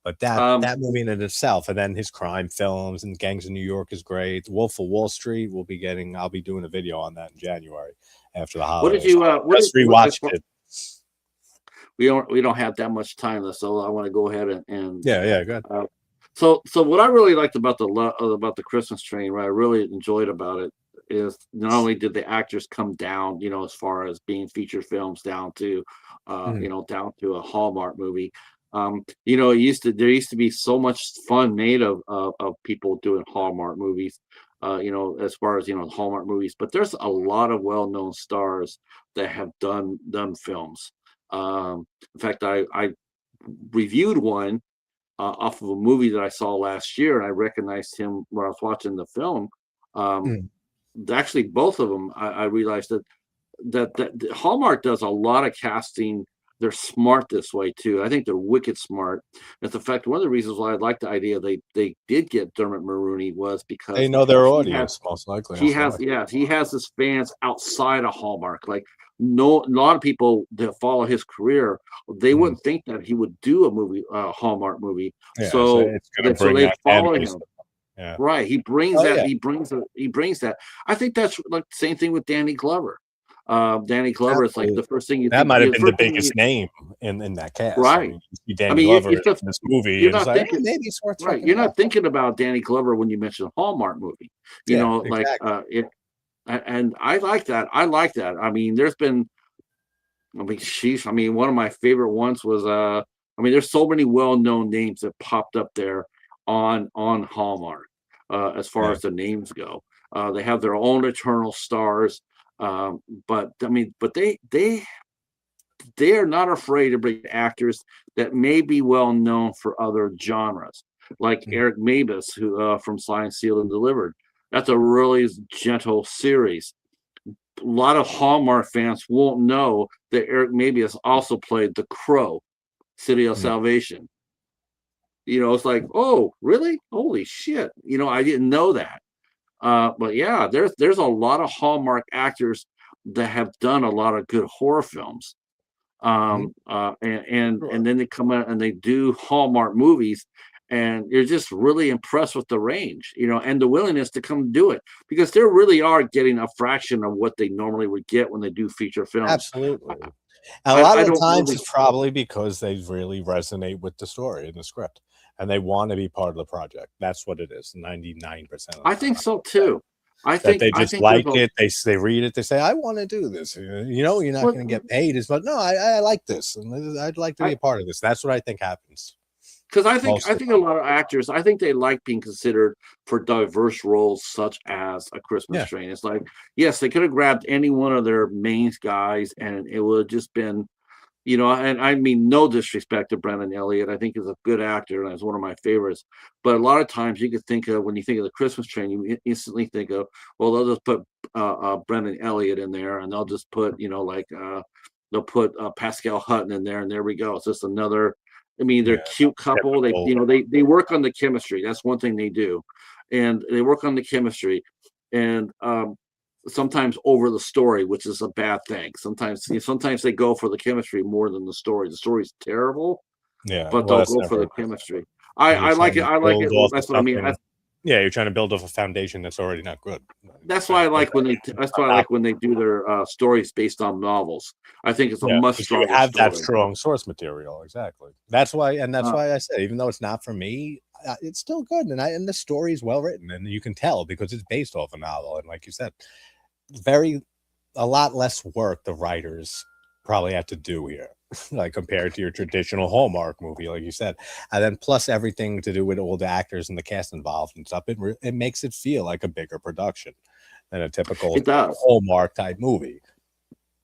But that movie in itself, and then his crime films and Gangs of New York is great. Wolf of Wall Street. I'll be doing a video on that in January after the what did holidays. you? Just rewatched it. We don't have that much time left, so I want to go ahead and Yeah, good. so what I really liked about the Christmas Train, what I really enjoyed about it is not only did the actors come down, as far as being feature films down to, down to a Hallmark movie. There used to be so much fun made of people doing Hallmark movies, as far as Hallmark movies. But there's a lot of well-known stars that have done films. In fact, I reviewed one off of a movie that I saw last year, and I recognized him when I was watching the film. Um, Mm. Actually, both of them, I realized that Hallmark does a lot of casting. They're smart this way too. I think they're wicked smart. In fact, one of the reasons why I like the idea they did get Dermot Mulroney was They because know their he has audience, most likely. That's why. he has his fans outside of Hallmark. Like no, a lot of people that follow his career, they Mm. wouldn't think that he would do a movie, a Hallmark movie. Yeah, so it's gonna So bring they that fan follow base. him. Yeah. Right. He brings Oh that. yeah. He brings that. I think that's like the same thing with Danny Glover. Danny Glover is like Absolutely. the first thing you That think. might have The been the first thing biggest name in that cast. I right. mean, you see I Danny mean, Glover in this movie, you're and it's not like, thinking maybe it's worth right. checking You're it out. not thinking about Danny Glover when you mention a Hallmark movie. Yeah, Like exactly. and I like that. I like that. I mean, there's been. I mean, sheesh. I mean, one of my favorite ones was I mean, there's so many well-known names that popped up there on Hallmark, as far Yeah. as the names go. They have their own eternal stars, but I mean, but they are not afraid to bring actors that may be well known for other genres, like Mm. Eric Mabus, who from Signed, Sealed, and Delivered. That's a really gentle series. A lot of Hallmark fans won't know that Eric Mabus also played the Crow, City of Mm. Salvation. It's like, oh, really? Holy shit! I didn't know that. But yeah, there's a lot of Hallmark actors that have done a lot of good horror films. And then they come out and they do Hallmark movies, and you're just really impressed with the range, and the willingness to come do it, because they really are getting a fraction of what they normally would get when they do feature films. Absolutely. A lot of the times it's probably because they really resonate with the story and the script, and they want to be part of the project. That's what it is. 99%. I think so too. They just like it. They read it. They say, "I want to do this." You're not going to get paid as much. No, I like this, and I'd like to be a part of this. That's what I think happens. Because I think a lot of actors, I think they like being considered for diverse roles, such as A Christmas Train. It's like, yes, they could have grabbed any one of their main guys, and it would have just been, and I mean, no disrespect to Brendan Elliott. I think he's a good actor, and he's one of my favorites. But a lot of times you could think of, when you think of The Christmas Train, you instantly think of, well, they'll just put Brendan Elliott in there, and they'll just put, they'll put Pascal Hutton in there, and there we go. It's just another. I mean, they're a cute couple. They work on the chemistry. That's one thing they do, and they work on the chemistry, and sometimes over the story, which is a bad thing. Sometimes they go for the chemistry more than the story. The story's terrible, but they'll go for the chemistry. I like it. That's what I mean. You're trying to build off a foundation that's already not good. That's why I like when they do their stories based on novels. I think it's a much stronger. You have that strong source material, exactly. That's why I say, even though it's not for me, it's still good, and the story is well written, and you can tell because it's based off a novel, and like you said, a lot less work the writers probably have to do here. Like compared to your traditional Hallmark movie, like you said, and then plus everything to do with all the actors and the cast involved and stuff, it makes it feel like a bigger production than a typical Hallmark type movie.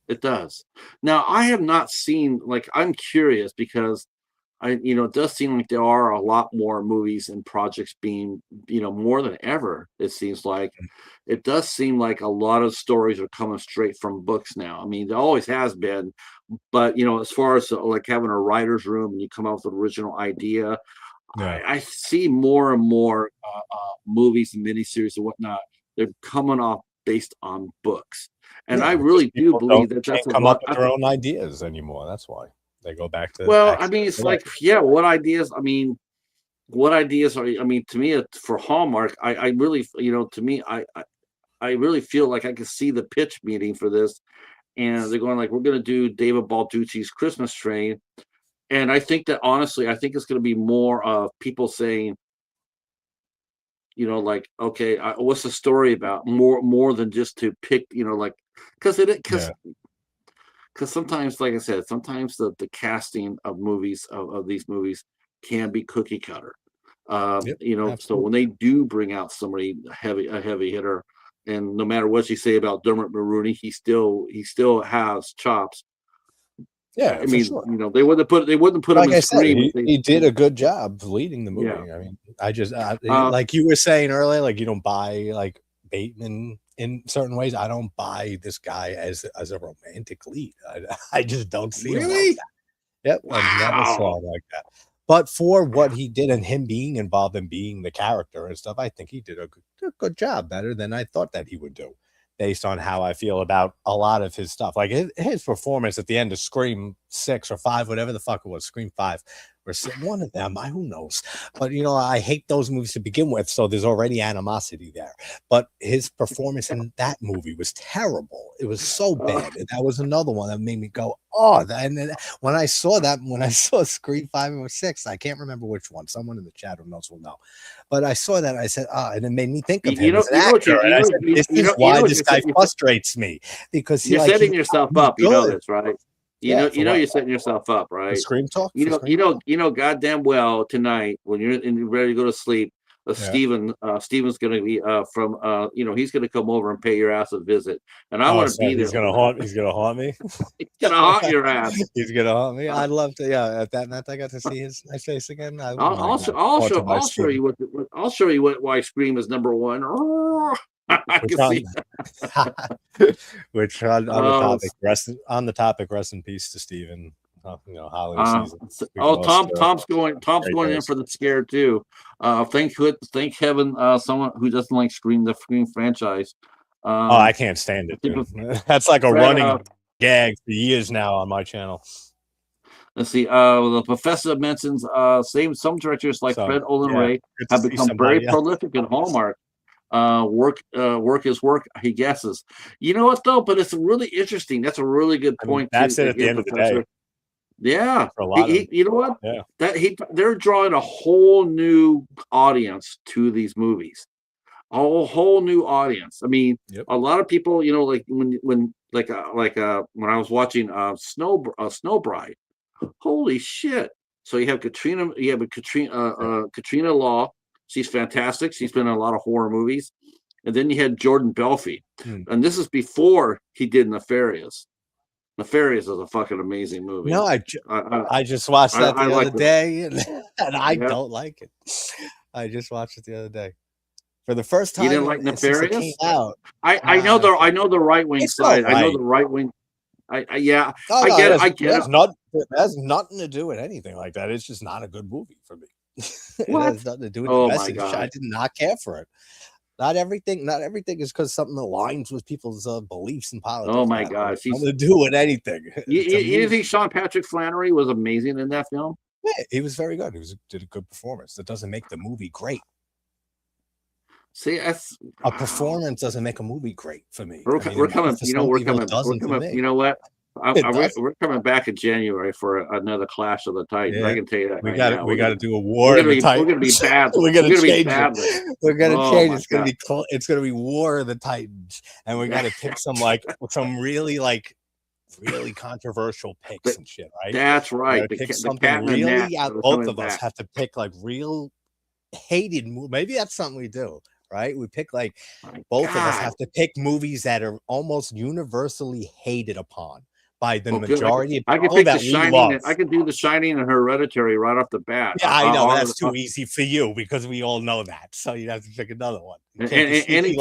It does. Now, I have not seen, I'm curious because it does seem like there are a lot more movies and projects being, more than ever. It seems like it does seem like a lot of stories are coming straight from books now. I mean, there always has been, but as far as like having a writer's room and you come up with an original idea, I see more and more movies and miniseries and whatnot. They're coming off based on books, and I really do believe that that's come up with their own ideas anymore. That's why. They go back to. Well, I mean, it's like, what ideas? I mean, what ideas are? I mean, to me, for Hallmark, I really, to me, I really feel like I can see the pitch meeting for this, and they're going like, we're going to do David Baldacci's Christmas Train, and I think that honestly, I think it's going to be more of people saying, like, okay, what's the story about? More than just to pick, because sometimes, like I said, sometimes the casting of movies of these movies can be cookie cutter. So when they do bring out somebody a heavy hitter, and no matter what you say about Dermot Mulroney, he still has chops. Yeah, I mean, they wouldn't put him in Scream. He did a good job leading the movie. Yeah. I mean, I just like you were saying earlier, like you don't buy like Bateman in certain ways. I don't buy this guy as a romantic lead. I just don't see him like that. Yep, wow. I never saw him like that. But for what he did and him being involved in being the character and stuff, I think he did a good job, better than I thought that he would do, based on how I feel about a lot of his stuff. Like his performance at the end of Scream 6 or 5, whatever the fuck it was, Scream 5, or one of them, who knows. But, I hate those movies to begin with, so there's already animosity there. But his performance in that movie was terrible. It was so bad. And that was another one that made me go, oh. And then when I saw Scream 5 or 6, I can't remember which one. Someone in the chat room knows will know. But I saw that, I said, and it made me think of him as an actor. And I said, this is why this guy frustrates me. Because you're setting yourself up. You know this, right? You're setting yourself up, right? The Scream talk. Goddamn well tonight when you're ready to go to sleep. Steven's going to be he's going to come over and pay your ass a visit, and I want to be there. He's going to haunt me. He's going to haunt your ass. He's going to haunt me. I'd love to. Yeah, at that night I got to see his nice face again. I'll show you why Scream is number one. Which on the topic, rest in peace to Steven. holiday season. Tom's going in for the scare too. Thank heaven, someone who doesn't like the Scream franchise. I can't stand it, dude. That's like a running gag for years now on my channel. Let's see. The professor mentions some directors like Fred Olen Ray have become very prolific in Hallmark. Work is work, he guesses. You know what though? But it's really interesting. That's a really good point. That's it at the end of the day. Yeah, you know what? Yeah, they're drawing a whole new audience to these movies. A whole new audience. I mean, a lot of people, like when I was watching Snow Bride. Holy shit! So you have Katrina Law. She's fantastic. She's been in a lot of horror movies. And then you had Jordan Belfi. And this is before he did Nefarious. Nefarious is a fucking amazing movie. No, I just watched that the other day, and I don't like it. I just watched it the other day. For the first time. You didn't like Nefarious? I know the right wing side. Right. I know the right wing. I get it. It has nothing to do with anything like that. It's just not a good movie for me. It has nothing to do with the message. I did not care for it. Not everything is because something aligns with people's beliefs and politics. Oh my gosh, nothing to do with anything. You think Sean Patrick Flannery was amazing in that film? Yeah, he was very good. Did a good performance. That doesn't make the movie great. See, a performance doesn't make a movie great for me. We're coming. You know what? We're coming back in January for another Clash of the Titans. Yeah. I can tell you that. We got to do a war. We're going to be bad. We're going to change it. We're going to change. It's going to be War of the Titans, and we got to pick some really controversial picks and shit. Right? That's right. Pick something really. Both of us have to pick real hated. Maybe that's something we do. Right, we pick both of us have to pick movies that are almost universally hated upon by the majority of people that we love. I could do The Shining and Hereditary right off the bat. Yeah, I know that's too easy for you because we all know that. So you have to pick another one. Any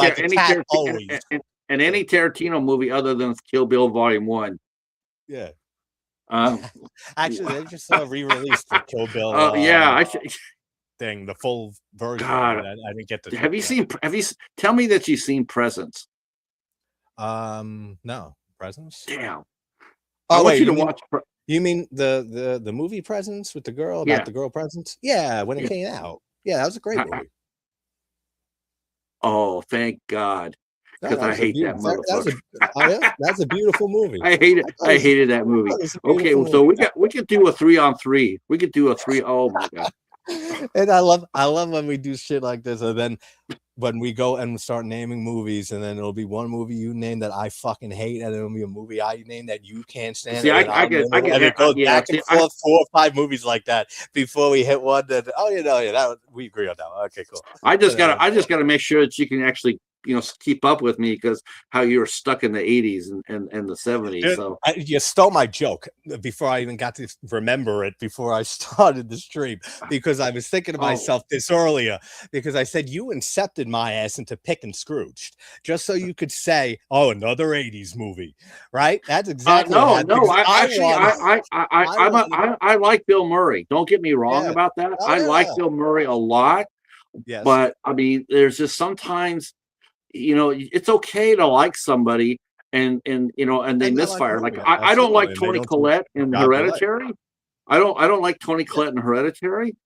Tarantino movie other than Kill Bill Volume 1. Yeah. Actually, they just re-released the Kill Bill. Thing, the full version. God, I didn't get to. Have you tell me that you've seen Presents? No, Presents. Damn. Oh wait, you mean the movie Presents with the girl about the girl Presents? Yeah, when it came out. Yeah, that was a great movie. Oh, thank God. Because I hate that motherfucker. That's a beautiful movie. I hated that movie. Okay, so we could do a 3-on-3. We could do a 3. Oh my God. And I love when we do shit like this, and then when we go and start naming movies, and then it'll be one movie you name that I fucking hate, and it'll be a movie I name that you can't stand. See, I get back and forth 4 or 5 movies like that before we hit one that we agree on that one. Okay, cool. I just gotta make sure that you can actually keep up with me because how you were stuck in the 80s and the 70s. Dude, so you stole my joke before I even got to remember it before I started the stream, because I was thinking to myself this earlier, because I said you incepted my ass into picking Scrooged just so you could say, oh, another 80s movie, right? That's exactly I like Bill Murray. Don't get me wrong about that. I like Bill Murray a lot. Yes. But I mean, there's just sometimes it's okay to like somebody and they misfire. Like I don't like Toni Collette in Hereditary. I don't like Toni Collette in Hereditary,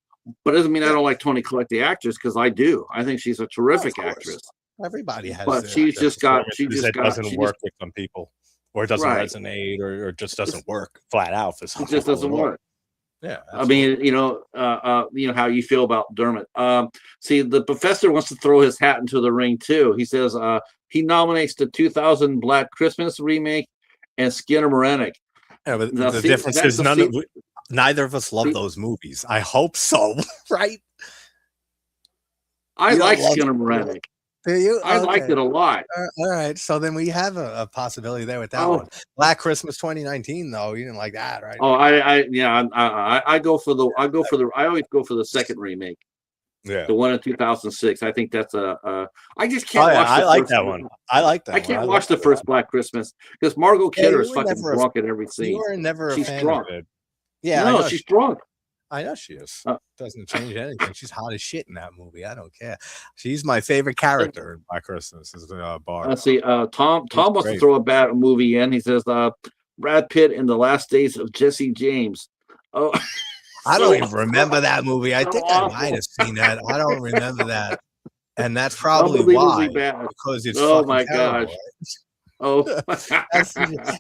but it doesn't mean I don't like Toni Collette the actress, because I do. I think she's a terrific actress. Everybody has, but she just doesn't work with some people, or it doesn't resonate, or just doesn't work flat out for some people. It just doesn't work. Yeah, absolutely. I mean, how you feel about Dermot. See, the professor wants to throw his hat into the ring too. He says he nominates the 2000 Black Christmas remake and Skinner Marenick. Yeah, but the difference is neither of us love those movies. I hope so, right? I like Skinner Marenick. Do you? I liked it a lot. All right, so then we have a possibility there with that one. Black Christmas 2019, though, you didn't like that, right? Oh, I always go for the second remake. Yeah, the one in 2006. I think that's I just can't watch. I like that one. I like that. I can't watch the first Black Christmas because Margot Kidder is fucking drunk at every scene. You were never she's drunk. Yeah, No, she's drunk. I know she is. Doesn't change anything. She's hot as shit in that movie. I don't care. She's my favorite character in Black Christmas. Is Barb. Let's see. Tom wants to throw a bad movie in. He says, Brad Pitt in The Last Days of Jesse James. Oh, I don't even remember that movie. I think I might have seen that. I don't remember that. And that's probably why. Bad. Because it's my terrible, gosh. Right? Oh,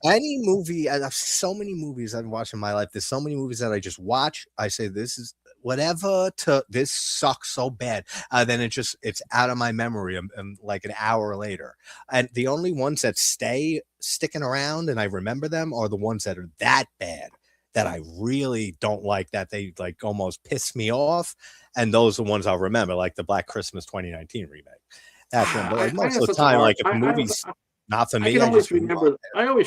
any movie. I've so many movies I've watched in my life. There's so many movies that I just watch. I say this is whatever. This sucks so bad. Then it's out of my memory. Like an hour later. And the only ones that sticking around and I remember them are the ones that are that bad that I really don't like. That they like almost piss me off. And those are the ones I'll remember, like the Black Christmas 2019 remake. That's one. But like most of the time, like if the movie's not for me, I always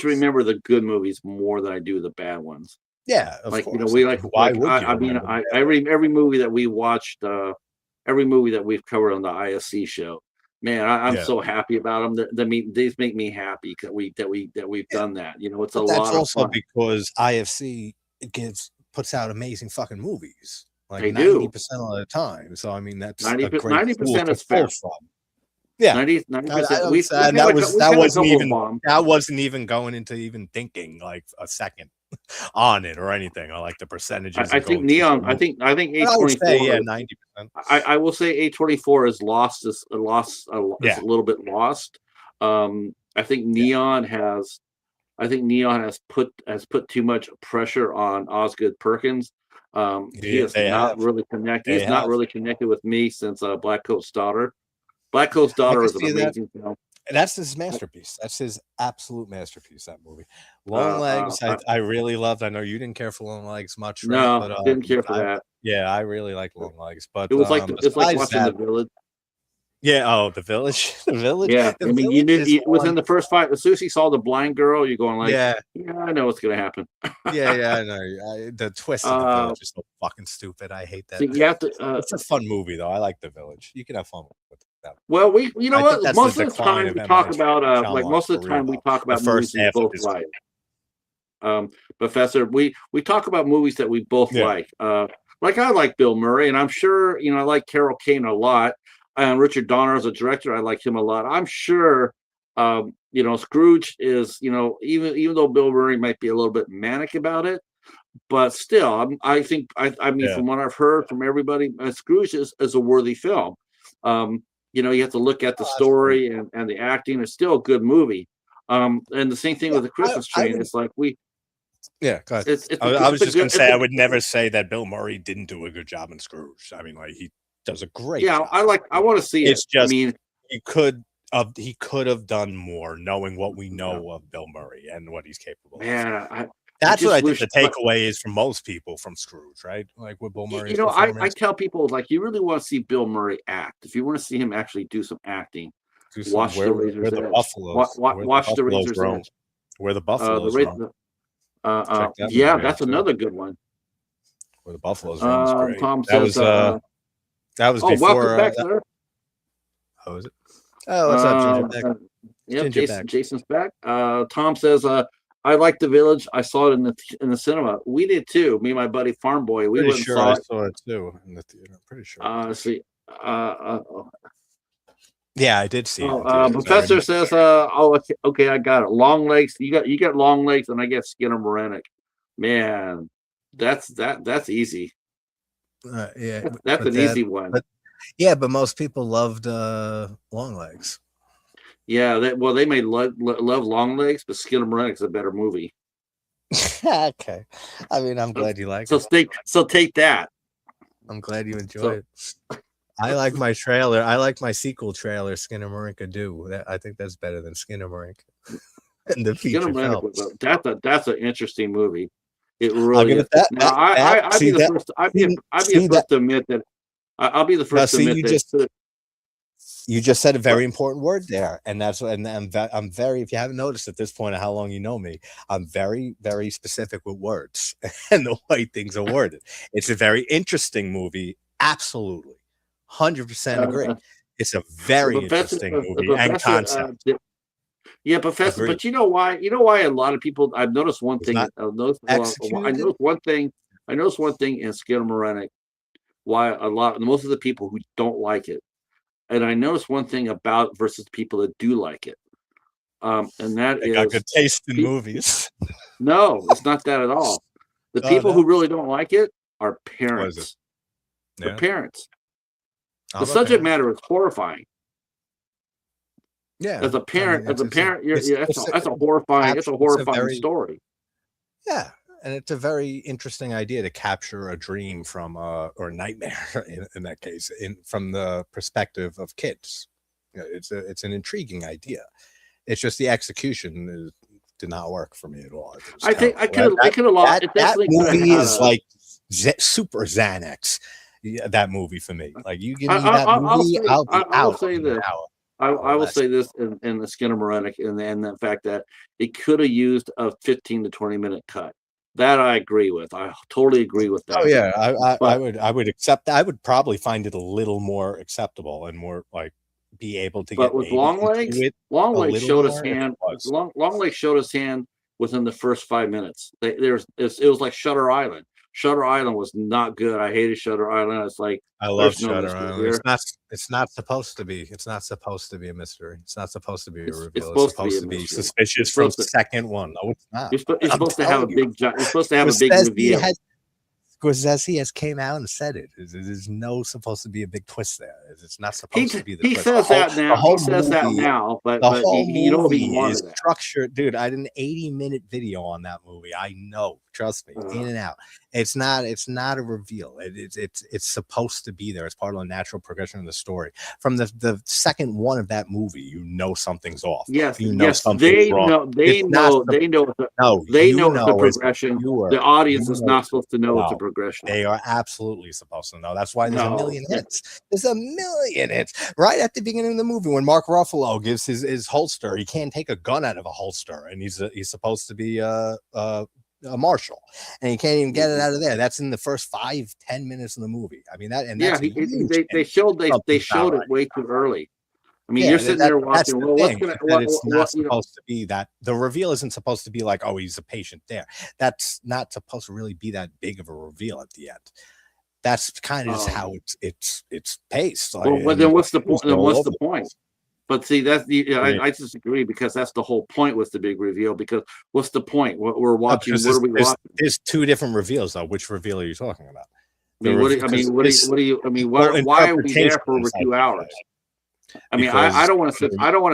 remember the good movies more than I do the bad ones. Yeah, of course. You know, we like. Why would you? I mean, every movie that we watched, every movie that we've covered on the ISC show, man, I'm so happy about them. These make me happy that we've done that. You know, it's a lot of fun. That's also because IFC puts out amazing fucking movies. Like they 90% of the time. So I mean, that's 90% is fair. Yeah, 90%. That wasn't even going into even thinking like a second on it or anything, or like the percentages. I think Neon. I think A24. Yeah, 90%. I will say A24 is lost. Is a little bit lost. I think Neon has put too much pressure on Osgood Perkins. He is not really connected. He's not really connected with me since Black Coat's Daughter. Black Coat's Daughter is an amazing film. That's his masterpiece. That's his absolute masterpiece. That movie, Long Legs. I really loved. I know you didn't care for Long Legs much. Right? No, but, didn't care for that. Yeah, I really like Long Legs, but it was like watching The Village. Yeah. Oh, The Village. The Village. Yeah. I mean, you knew it was in the first fight. As soon as you saw the blind girl, you're going like, yeah, I know what's gonna happen. yeah, I know. The twist of The Village is so fucking stupid. I hate that. So you have to. It's a fun movie though. I like The Village. You can have fun with that. Well, you know what? Most of the time we talk about movies we both like. Professor, we talk about movies that we both like. Like I like Bill Murray, and I'm sure I like Carol Kane a lot. And Richard Donner as a director, I like him a lot. I'm sure, Scrooge is, even though Bill Murray might be a little bit manic about it, but still, I think, from what I've heard from everybody, Scrooge is a worthy film. You have to look at the story and the acting. It's still a good movie. And the same thing with The Christmas Train. It's like Yeah, go ahead. I was just going to say, I would never say that Bill Murray didn't do a good job in Scrooge. I mean, like he does a great job. I want to see it. It's just, he could have done more, knowing what we know of Bill Murray and what he's capable of. That's what I think the takeaway is for most people from Scrooge, right? Like with Bill Murray. I tell people, like, you really want to see Bill Murray act. If you want to see him actually do some acting, watch The Razor's Edge. Watch The Razor's Edge. Where the Buffaloes roam. That's another good one. Where the Buffaloes roam is great. Tom says, that was before. Welcome back, sir. How is it? Oh, what's up, Ginger Beck? Jason's back. Tom says, I like The Village. I saw it in the cinema. We did too. Me and my buddy Farm Boy. We went and saw it. I saw it too in the theater. I'm pretty sure. Yeah, I did see it. Professor says, okay, I got it. Long legs. You got long legs, and I get Skinner Moranik. Man, that's easy. That's an easy one. But most people loved Long Legs. Yeah, they may love Long Legs, but Skinner Moranik's a better movie. Okay, I mean, I'm glad you like it. So take that. I'm glad you enjoy it. I like my trailer. I like my sequel trailer, Skinner Morinka Do. I think that's better than Skinner Morinka. And the feature film. That's an interesting movie. It really is. I'll be the first to admit that. I'll be the first to admit that. You just said a very important word there, and that's and I'm very. If you haven't noticed at this point of how long you know me, I'm very, very specific with words and the way things are worded. It's a very interesting movie. Absolutely, 100% agree. It's a very interesting movie and concept. Professor. But you know why? You know why a lot of people. I've noticed one thing. I noticed one thing I noticed one thing in Skinamarink, why most of the people who don't like it, and I noticed one thing about versus people that do like it, and that They is got good taste in movies. No, it's not that at all. The people who really don't like it are parents. The parents. The subject matter is horrifying. Yeah, as a parent, that's a horrifying story. Yeah, and it's a very interesting idea to capture a dream from or nightmare in that case, from the perspective of kids. It's an intriguing idea. It's just the execution did not work for me at all. I think I could have lost. That movie is like super Xanax. That movie for me, like you give me that movie, I'll be out. I'll say this. I will say this in the Skinamarink and the fact that it could have used a 15 to 20-minute cut. That I agree with. I totally agree with that. Oh yeah, I would accept that. I would probably find it a little more acceptable and more like be able to get. But with Longlegs showed his hand. Longlegs showed his hand within the first 5 minutes. It was like Shutter Island. Shutter Island was not good. I hated Shutter Island. It's like I love Shutter Island. It's not supposed to be. It's not supposed to be a mystery. It's not supposed to be a reveal. It's supposed to be suspicious from the second one. No, it's not. You're supposed to have a big. You're supposed to have a big reveal. Scorsese has came out and said it. There's no supposed to be a big twist there. It's not supposed to be the twist. Says that now. He says that now, but you don't even want it. Structured, dude. I did an 80-minute video on that movie. I know. Trust me, in and out. It's not a reveal. It's supposed to be there. It's part of the natural progression of the story. From the second one of that movie, you know something's off. Yes, you know something's wrong. They know the progression. The audience is not supposed to know it's a progression. They are absolutely supposed to know. That's why there's a million hits. There's a million hits right at the beginning of the movie when Mark Ruffalo gives his holster. He can't take a gun out of a holster, and he's supposed to be a marshal, and he can't even get it out of there. That's in the first 5-10 minutes of the movie. I mean they showed it way too early. I mean, you're sitting there watching. It's not supposed to be that. The reveal isn't supposed to be like, oh, he's a patient there. That's not supposed to really be that big of a reveal at the end. That's kind of just how it's paced. Well, then what's the point? What's the point? But see, I disagree because that's the whole point with the big reveal. Because what's the point? What we're watching? What are we watching? There's two different reveals, though. Which reveal are you talking about? Why are we there for over 2 hours? I mean, I don't want to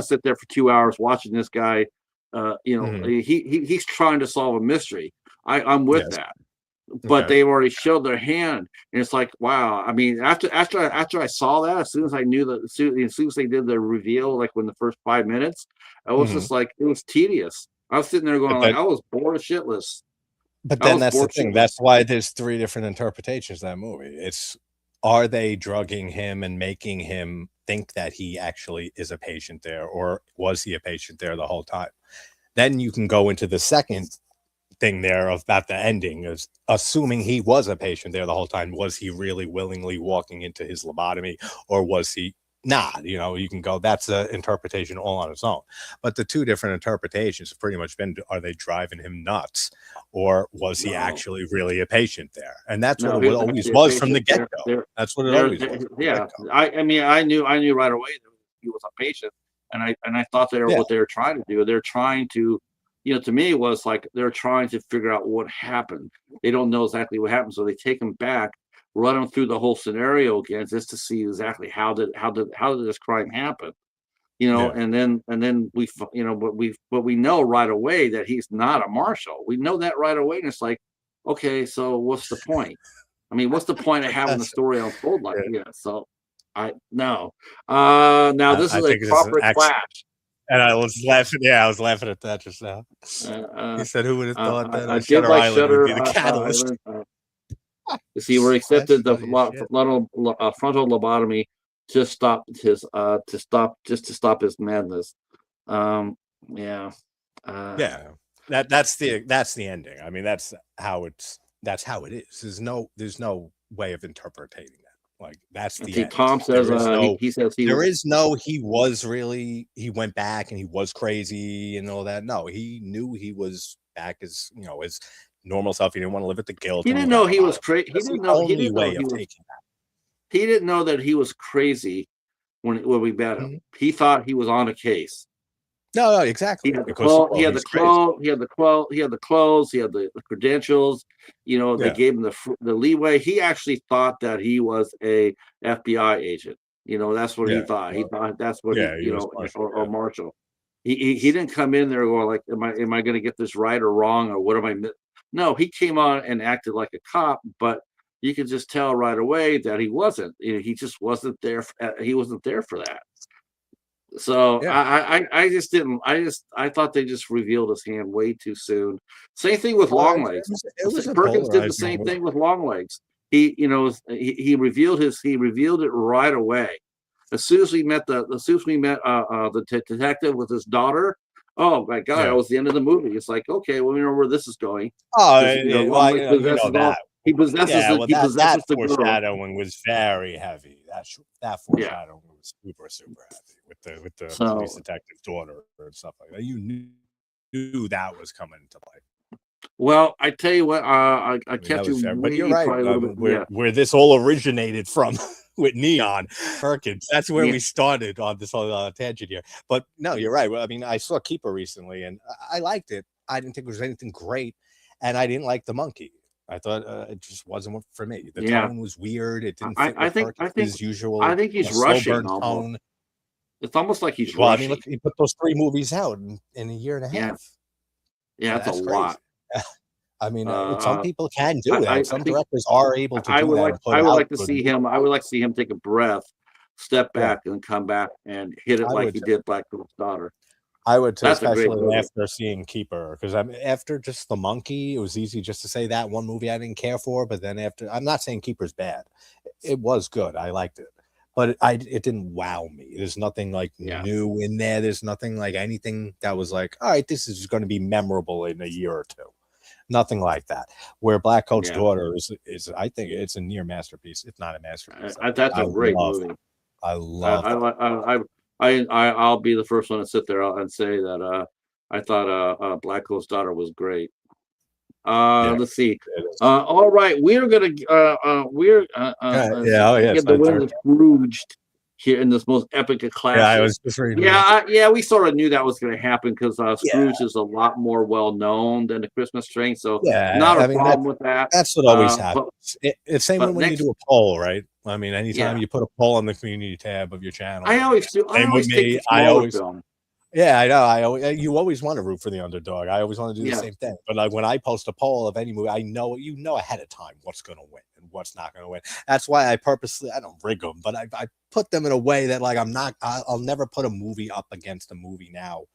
sit there for 2 hours watching this guy. He's trying to solve a mystery. I'm with that. But they've already showed their hand, and it's like, wow. I mean, after I saw that, as soon as I knew that, as soon as they did the reveal, like when the first 5 minutes, I was just like, it was tedious. I was sitting there going, I was bored shitless. But then that's the thing. That's why there's 3 different interpretations of that movie. Are they drugging him and making him think that he actually is a patient there, or was he a patient there the whole time? Then you can go into the second thing there about the ending, is assuming he was a patient there the whole time. Was he really willingly walking into his lobotomy, or was he not? You can go, that's an interpretation all on its own. But the 2 different interpretations have pretty much been, are they driving him nuts, or was he actually really a patient there? And that's what it always was from the get-go. That's what it always was. Yeah. I mean, I knew right away that he was a patient, and I thought what they were trying to do. They're trying to, to me, it was like they're trying to figure out what happened. They don't know exactly what happened, so they take him back, run him through the whole scenario again, just to see exactly how did this crime happen, and then we know right away that he's not a marshal. We know that right away, and it's like, okay, so what's the point? I mean, what's the point of having the story unfold like that? So now this is a proper clash. And I was laughing. Yeah, I was laughing at that just now. He said, "Who would have thought that Shutter Island would be the catalyst?" See, we accepted the frontal lobotomy to stop his madness. That's the ending. I mean, that's how it is. There's no way of interpreting that. Like, that's the end. Tom says he went back and he was crazy and all that. No, he knew he was back as normal self. He didn't want to live with the guilt. He didn't know he was crazy. He didn't know. He didn't know he was. He didn't know that he was crazy when we met him. He thought he was on a case. No, exactly. He had the clothes. He had the clothes. He had the credentials. You know, they gave him the leeway. He actually thought that he was a FBI agent. You know, that's what he thought. He thought that's what or Marshall. He didn't come in there going like, am I going to get this right or wrong, or what am I? No, he came on and acted like a cop, but you could just tell right away that he wasn't. He just wasn't there. He wasn't there for that. So I just didn't. I thought they just revealed his hand way too soon. Same thing with Longlegs. Perkins did the same thing with Longlegs. He revealed it right away. As soon as we met the detective with his daughter. Oh my God! That was the end of the movie. It's like, okay, well, we know where this is going. Oh, that. He possesses that the foreshadowing was very heavy. That foreshadowing was super heavy with the police detective's daughter and stuff like that. You knew that was coming into play. Well, I tell you what, I kept you. But you're right. Where this all originated from with Neon Perkins. That's where we started on this whole tangent here. But no, you're right. Well, I mean, I saw Keeper recently, and I liked it. I didn't think it was anything great, and I didn't like the monkey. I thought it just wasn't for me. The tone was weird. It didn't fit his usual. I think he's rushing tone. It's almost like he's rushing. I mean, look, he put those 3 movies out in a year and a half. Yeah, that's a lot. I mean, some people can do that. Some directors are able to do that. I would like to see him. I would like to see him take a breath, step back, and come back and hit it like he did Black Girl's Daughter. I would too, especially after seeing Keeper, because after just The Monkey, it was easy just to say that one movie I didn't care for. But then after, I'm not saying Keeper's bad; it was good. I liked it, but it didn't wow me. There's nothing like new in there. There's nothing like anything that was like, all right, this is going to be memorable in a year or two. Nothing like that. Where Black Coat's Daughter is, I think it's a near masterpiece, if not a masterpiece. That's a great movie. I love. I'll be the first one to sit there and say that I thought Black Coat's Daughter was great. Let's see. All right, we're gonna get the word Scrooged here in this most epic of classics. Yeah, I was just reading. We sort of knew that was going to happen because Scrooge is a lot more well known than the Christmas Train, so not a problem with that. That's what always happens. It's same when you do a poll, right? I mean, anytime you put a poll on the community tab of your channel, I always do. Yeah, I know. You always want to root for the underdog. I always want to do the same thing. But like when I post a poll of any movie, I know ahead of time what's going to win and what's not going to win. That's why I don't rig them, but I put them in a way that like I'll never put a movie up against a movie now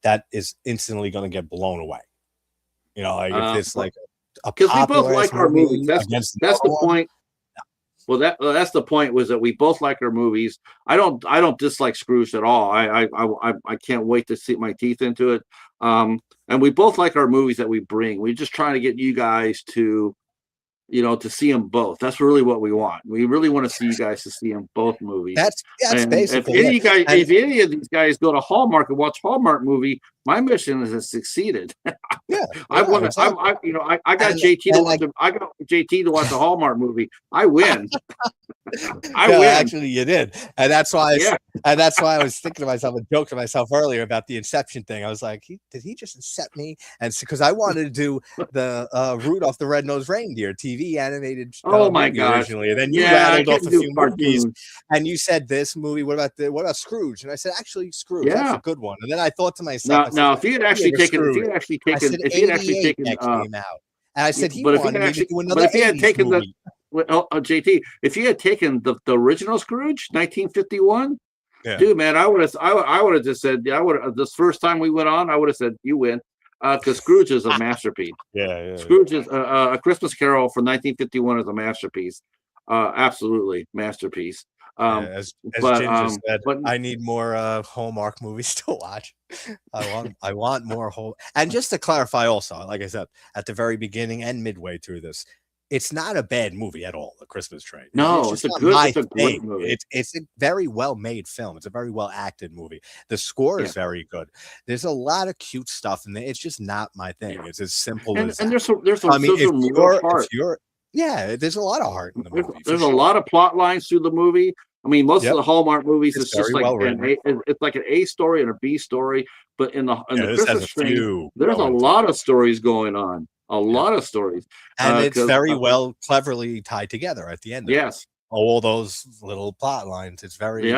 that is instantly going to get blown away. You know, like if it's like because we both like our movies. That's the point. Well, that's the point, was that we both like our movies. I don't dislike Scrooge at all. I can't wait to sink my teeth into it. And we both like our movies that we bring. We're just trying to get you guys to see them both. That's really what we want. We really want to see you guys to see them both movies. That's basically. If any of these guys go to Hallmark and watch Hallmark movie, my mission has succeeded. I got JT to watch a Hallmark movie. I win. I win. Actually, you did, and that's why. And that's why I was thinking to myself and joking to myself earlier about the Inception thing. I was like, did he just incept me? And because I wanted to do the Rudolph the Red-Nosed Reindeer TV animated. Oh my gosh! Originally, and then you rattled off a few movies, and you said this movie. What about Scrooge? And I said, actually, Scrooge. That's a good one. And then I thought to myself, now if he had actually taken, came out, and I said, but if he had taken JT, if he had taken the original Scrooge, 1951. Dude, man, I would have just said, this first time we went on, I would have said, you win, because Scrooge is a masterpiece. Scrooge is a Christmas Carol from 1951 is a masterpiece, absolutely masterpiece. As Ginger said, I need more Hallmark movies to watch. I want more And just to clarify, also, like I said at the very beginning and midway through this, it's not a bad movie at all. The Christmas Train. No, it's a great movie. It's a very well made film. It's a very well acted movie. The score is very good. There's a lot of cute stuff in there. It's just not my thing. It's as simple as and that. there's a if you're there's a lot of heart in the movie. There's a lot of plot lines through the movie. I mean, most of the Hallmark movies, it's just like it's like an A story and a B story. But in the Christmas Train, there's a lot of stories going on. A lot of stories, and it's very cleverly tied together at the end. Yes, all those little plot lines. It's very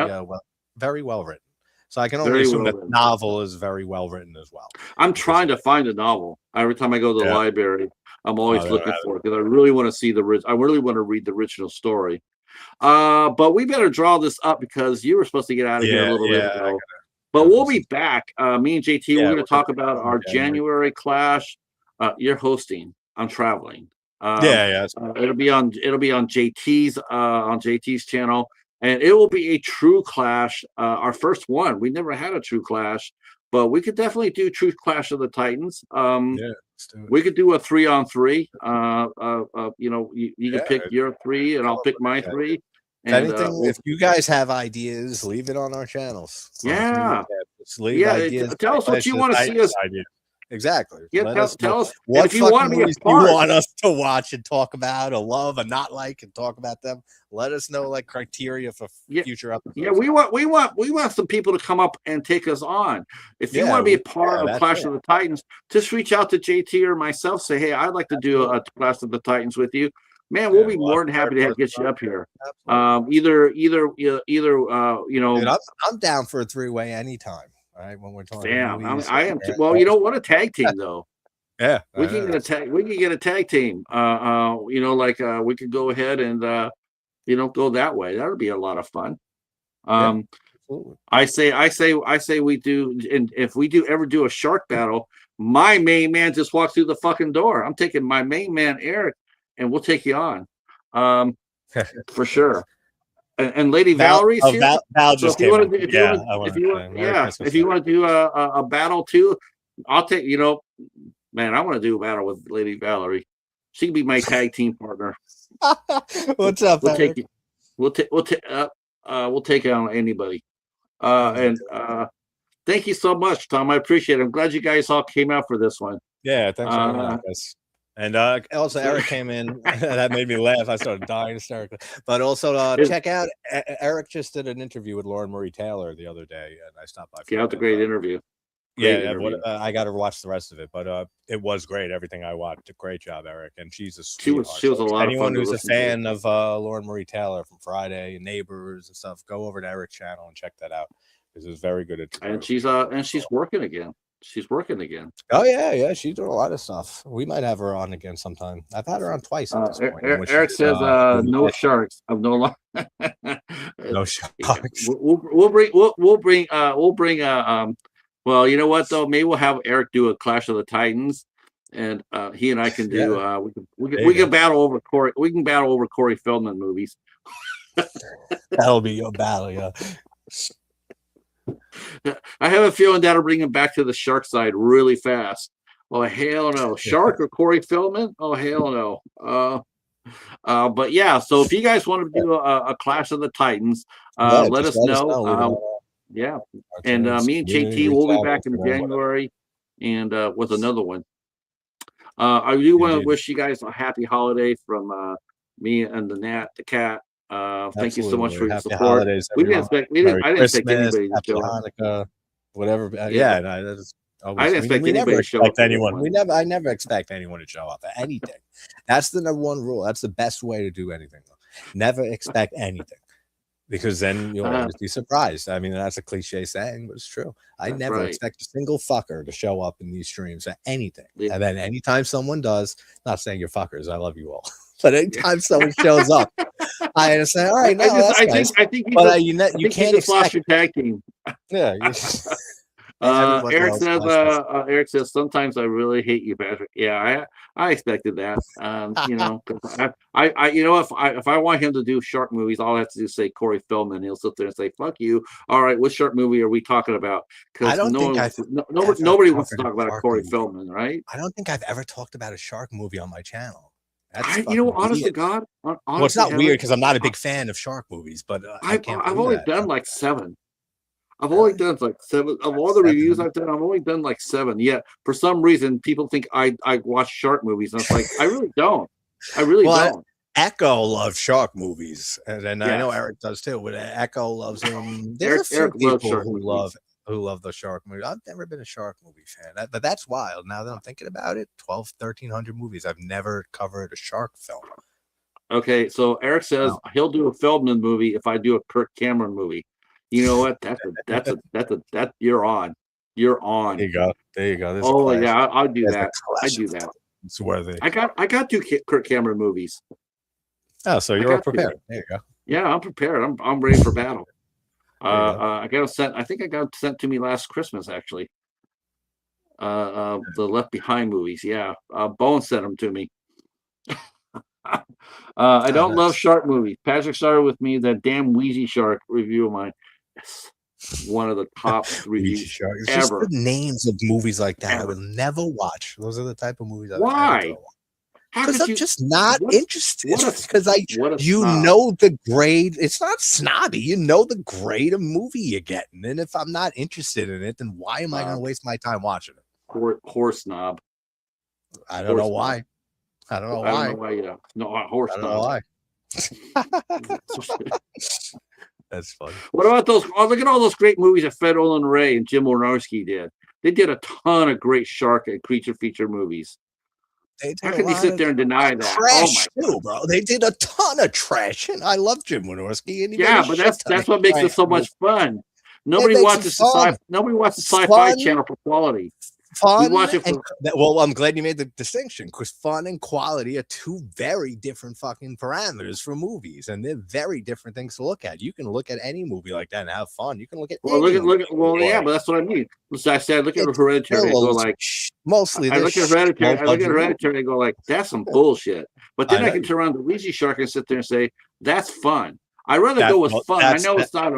very well written. So I can only assume that the novel is very well written as well. I'm trying to find a novel. Every time I go to the library, I'm always looking for it because I really want to see I really want to read the original story. But we better draw this up because you were supposed to get out of here a little bit ago. But we'll be back. Me and JT, we're going to talk about our January clash. You're hosting. I'm traveling. It'll be on JT's channel, and it will be a true clash. Our first one. We never had a true clash, but we could definitely do true clash of the Titans. We could do a 3-on-3. You can pick your 3, and I'll pick my 3. And, if you guys have ideas, leave it on our channels. Ideas. Tell us what you want to see us. Exactly. Tell us what if you want me you want us to watch and talk about, or love, and not like, and talk about them. Let us know criteria for future episodes. Yeah, we want some people to come up and take us on. If you want to be a part of Clash of the Titans, just reach out to JT or myself. Say, hey, I'd like to do a Clash of the Titans with you. Man, we'll be more than happy to get you up here. Either Dude, I'm down for a 3-way anytime. All right, when we're talking. Damn, I am. Well, you know what? A tag team though. We can get a tag. We can get a tag team. We could go ahead and go that way. That would be a lot of fun. I say we do. And if we do ever do a shark battle, my main man just walks through the fucking door. I'm taking my main man Eric, and we'll take you on. For sure. And Lady Valerie's here. Val just came. If you want to do a battle too, I'll take. Man, I want to do a battle with Lady Valerie. She can be my tag team partner. What's up? We'll take it on anybody. Thank you so much, Tom. I appreciate it. I'm glad you guys all came out for this one. Yeah, thanks for having us. And also Eric came in. That made me laugh. I started dying hysterically. But also check out Eric just did an interview with Lauren Marie Taylor the other day, and I stopped by. Yeah, it's a great interview. I got to watch the rest of it, but it was great. Everything I watched, a great job, Eric. And she's a sweetheart. She was a lot of fun. Anyone who's a fan of Lauren Marie Taylor from Friday and Neighbors and stuff, go over to Eric's channel and check that out because it was very good. And she's working again. She's working again. Oh yeah, she's doing a lot of stuff. We might have her on again sometime. I've had her on twice at this point. Eric says no sharks. I'm no longer no sharks. We'll bring. Well, you know what though? Maybe we'll have Eric do a Clash of the Titans, and he and I can do. We can battle over Corey. We can battle over Corey Feldman movies. That'll be your battle, yeah. I have a feeling that'll bring him back to the shark side really fast. Oh hell no, shark or Corey Feldman? Oh hell no. But yeah, so if you guys want to do a Clash of the Titans, let us know. And me and JT will be back in January, and with another one. I do want to wish you guys a happy holiday from me and the cat. Thank you so much for your support. Holidays, I didn't expect anybody to show up. Hanukkah, whatever. I didn't expect anybody to show up. I never expect anyone to show up at anything. That's the number one rule. That's the best way to do anything. Never expect anything, because then you'll always be surprised. I mean, that's a cliche saying, but it's true. I never expect a single fucker to show up in these streams at anything. Yeah. And then anytime someone does, not saying you're fuckers, I love you all. But anytime someone shows up, I say, all right, no, I think you can't expect your tag team. Yeah. Eric says sometimes I really hate you, Patrick. Yeah, I expected that. If I want him to do shark movies, all I have to do is say Corey Feldman. He'll sit there and say, "Fuck you." All right, what shark movie are we talking about? Because nobody wants to talk about a Corey Feldman, right? I don't think I've ever talked about a shark movie on my channel. Honest to God, well, it's not weird because I'm not a big fan of shark movies, but I've only done like 7. I've only done like 7 of all the reviews I've done. I've only done like 7. Yet for some reason, people think I watch shark movies, and it's like I really don't. I really don't. Echo loves shark movies, and I know Eric does too. But Echo loves them. There's Eric a few people who love the shark movie. I've never been a shark movie fan, but that's wild. Now that I'm thinking about it, 1,300 movies. I've never covered a shark film. Okay, so Eric says he'll do a Feldman movie if I do a Kirk Cameron movie. You know what? That you're on. You're on. There you go. There you go. I'll do that. I do that. It's worthy. I got 2 Kirk Cameron movies. Oh, so you're prepared. There you go. Yeah, I'm prepared. I'm ready for battle. I think I got sent to me last Christmas actually. The Left Behind movies. Yeah, Bone sent them to me. I don't love shark movies. Patrick started with me that damn Wheezy Shark review of mine. It's one of the top reviews ever. Just the names of movies like that I will never watch. Those are the type of movies. Why? Because I'm just not interested. Because know the grade. It's not snobby. You know the grade of movie you're getting, and if I'm not interested in it, then why am I going to waste my time watching it? Horse snob. I don't know why. I don't know why. Yeah. No, horse snob. I don't know why. That's funny. What about those? Oh, look at all those great movies that Fred Olen Ray and Jim Wynorski did. They did a ton of great shark and creature feature movies. How can you sit there and deny that? Trash too, bro. They did a ton of trash, and I love Jim Wynorski. Yeah, but that's what makes it so much fun. Nobody watches Sci-Fi Channel for quality. Fun. Well, I'm glad you made the distinction because fun and quality are 2 very different fucking parameters for movies, and they're very different things to look at. You can look at any movie like that and have fun. You can look at but that's what I mean. So I said, look at Hereditary and go like, mostly. I look at Hereditary and go like, that's some bullshit. But then I can turn around to Ouija Shark and sit there and say, that's fun. I'd rather go with fun. I know it's not.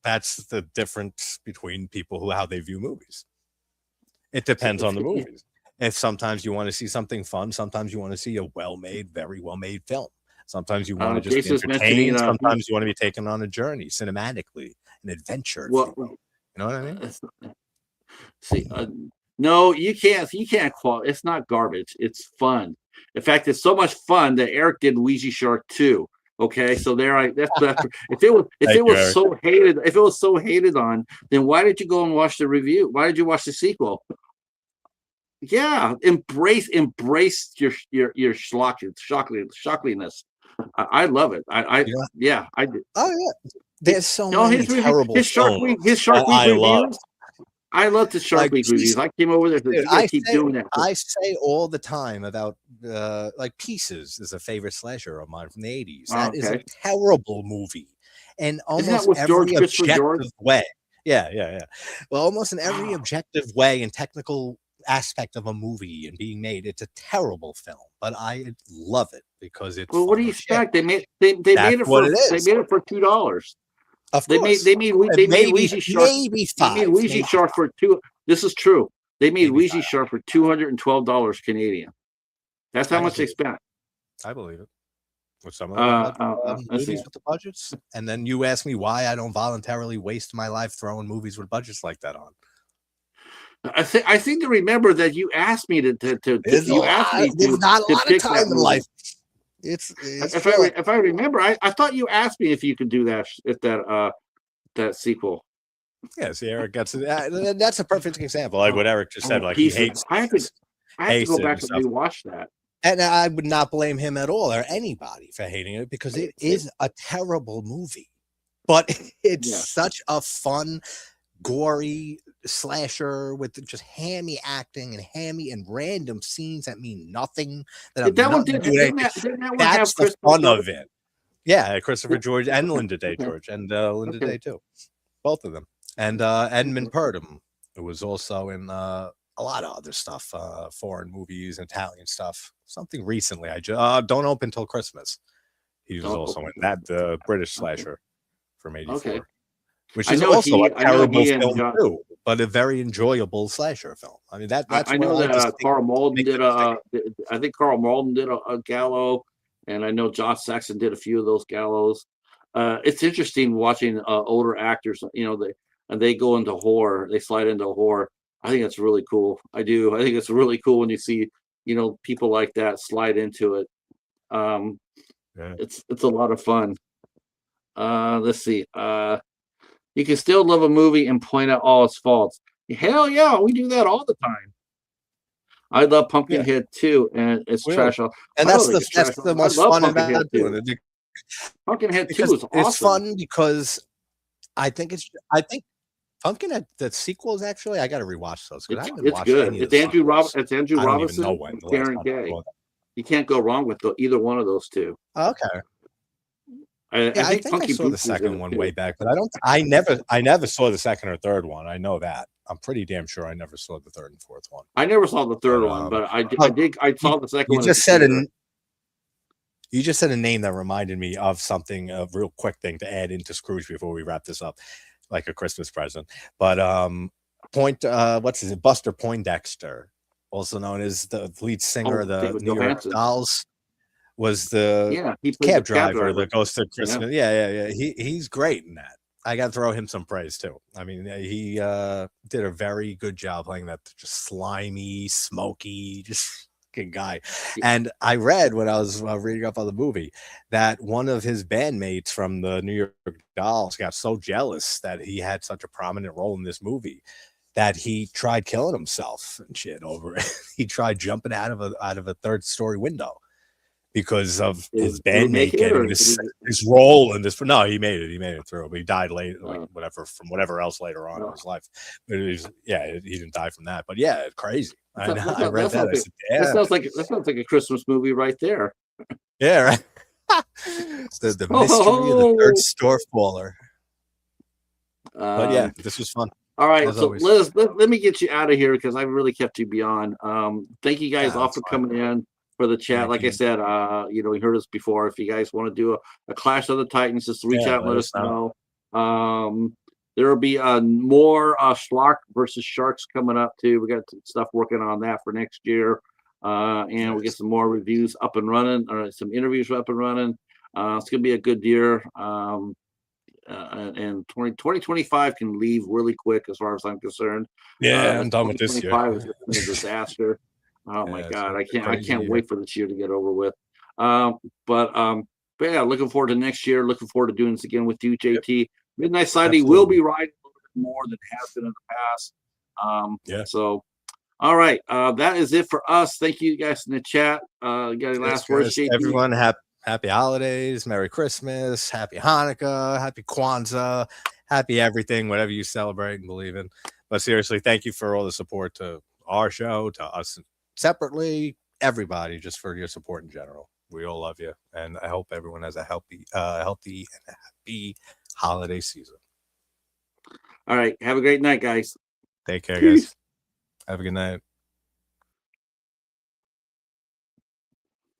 That's the difference between people how they view movies. It depends on the movies. If sometimes you want to see something fun, sometimes you want to see a very well-made film. Sometimes you want to just be entertained. Sometimes you want to be taken on a journey cinematically, an adventure. You know what I mean? See, no, you can't. It's not garbage. It's fun. In fact, it's so much fun that Eric did Ouija Shark 2. Okay, so if it was so hated on, then why did you go and watch the review? Why did you watch the sequel? Yeah, embrace your shockliness. I love it. I did. Oh yeah, there's so many terrible his Shark Week reviews. I love the Shark Week reviews. I came over there. Keep doing that. I say all the time about like Pieces is a favorite slasher of mine from the 80s. That is a terrible movie, and almost every objective way. Yeah. Well, almost in every objective way and technical aspect of a movie and being made, it's a terrible film. But I love it because it's. Well, what do you expect? They made it for $2. They made Ouija Shark for $2. This is true. They made Ouija Shark for $212 Canadian. That's how much they spent. I believe it. With some of the movies with the budgets, and then you ask me why I don't voluntarily waste my life throwing movies with budgets like that on. I think to remember that you asked me to. There's not a lot of time in life. If I remember, I thought you asked me if you could do that that sequel. Yes, Eric gets it. That's a perfect example, like what Eric just said. Like Pieces. He hates. I have to go back and rewatch that. And I would not blame him at all or anybody for hating it because it is a terrible movie, but it's such a fun, gory slasher with just hammy acting and hammy and random scenes that mean nothing. That's the fun of it. Yeah, Christopher George and Linda Day George and Linda Day too, both of them, and Edmund Purdom, who was also in a lot of other stuff, foreign movies, Italian stuff. Something recently, I just Don't Open Till Christmas. He was also in that, the British slasher from '84, which is also a terrible film too. but a very enjoyable slasher film. I mean, that's I know that Carl Malden did I think Carl Malden did a Gallo, and I know Josh Saxon did a few of those Gallos. It's interesting watching older actors, they go into horror, they slide into horror. I think it's really cool. I do. I think it's really cool when you see, people like that slide into it. It's a lot of fun. Let's see. You can still love a movie and point out all its faults. Hell yeah, we do that all the time. I love Pumpkinhead too, and it's trash. And that's the most fun about doing it. Pumpkinhead 2 is awesome. It's fun because I think Pumpkinhead, the sequels, actually, I got to rewatch those. It's good. It's Andrew Robinson. Karen Gay. You can't go wrong with either one of those two. Okay. I think I saw the second one way back, but I never saw the second or third one. I know that. I'm pretty damn sure I never saw the third and fourth one. I never saw the third one, but I saw the second one. You just said a name that reminded me of something, a real quick thing to add into Scrooge before we wrap this up, like a Christmas present. But Buster Poindexter, also known as the lead singer of the New York Dolls, was the cab driver that goes to Christmas. Yeah. He's great in that. I got to throw him some praise too. I mean, he did a very good job playing that just slimy, smoky, just fucking guy. And I read when I was reading up on the movie that one of his bandmates from the New York Dolls got so jealous that he had such a prominent role in this movie that he tried killing himself and shit over it. He tried jumping out of a third-story window because of his bandmate getting his role in this. No, he made it through, but he died later, from whatever else later on in his life. But he didn't die from that. But yeah, crazy. I read that. That sounds like a Christmas movie right there. Yeah, right. the mystery of the third store faller. But yeah, this was fun. All right, so Liz, let me get you out of here because I really kept you beyond. Thank you guys all for coming in for the chat. Like I said, we heard us before. If you guys want to do a Clash of the Titans, just reach out and let us know. There will be more Schlark versus Sharks coming up too. We got stuff working on that for next year, and we get some more reviews up and running, or some interviews up and running. It's gonna be a good year. And 2025 can leave really quick as far as I'm concerned. I'm done with this year. It's a disaster. Oh my God, I can't wait for this year to get over with. But yeah, looking forward to next year. Looking forward to doing this again with you, JT. Yep. Midnight Society will be riding a little bit more than it has been in the past. So, all right, that is it for us. Thank you guys in the chat. You got any last words, JT? Everyone, happy holidays, Merry Christmas, Happy Hanukkah, Happy Kwanzaa, Happy everything, whatever you celebrate and believe in. But seriously, thank you for all the support to our show, to us separately, everybody, just for your support in general. We all love you, and I hope everyone has a healthy and happy holiday season. All right, have a great night, guys. Take care, guys. Have a good night.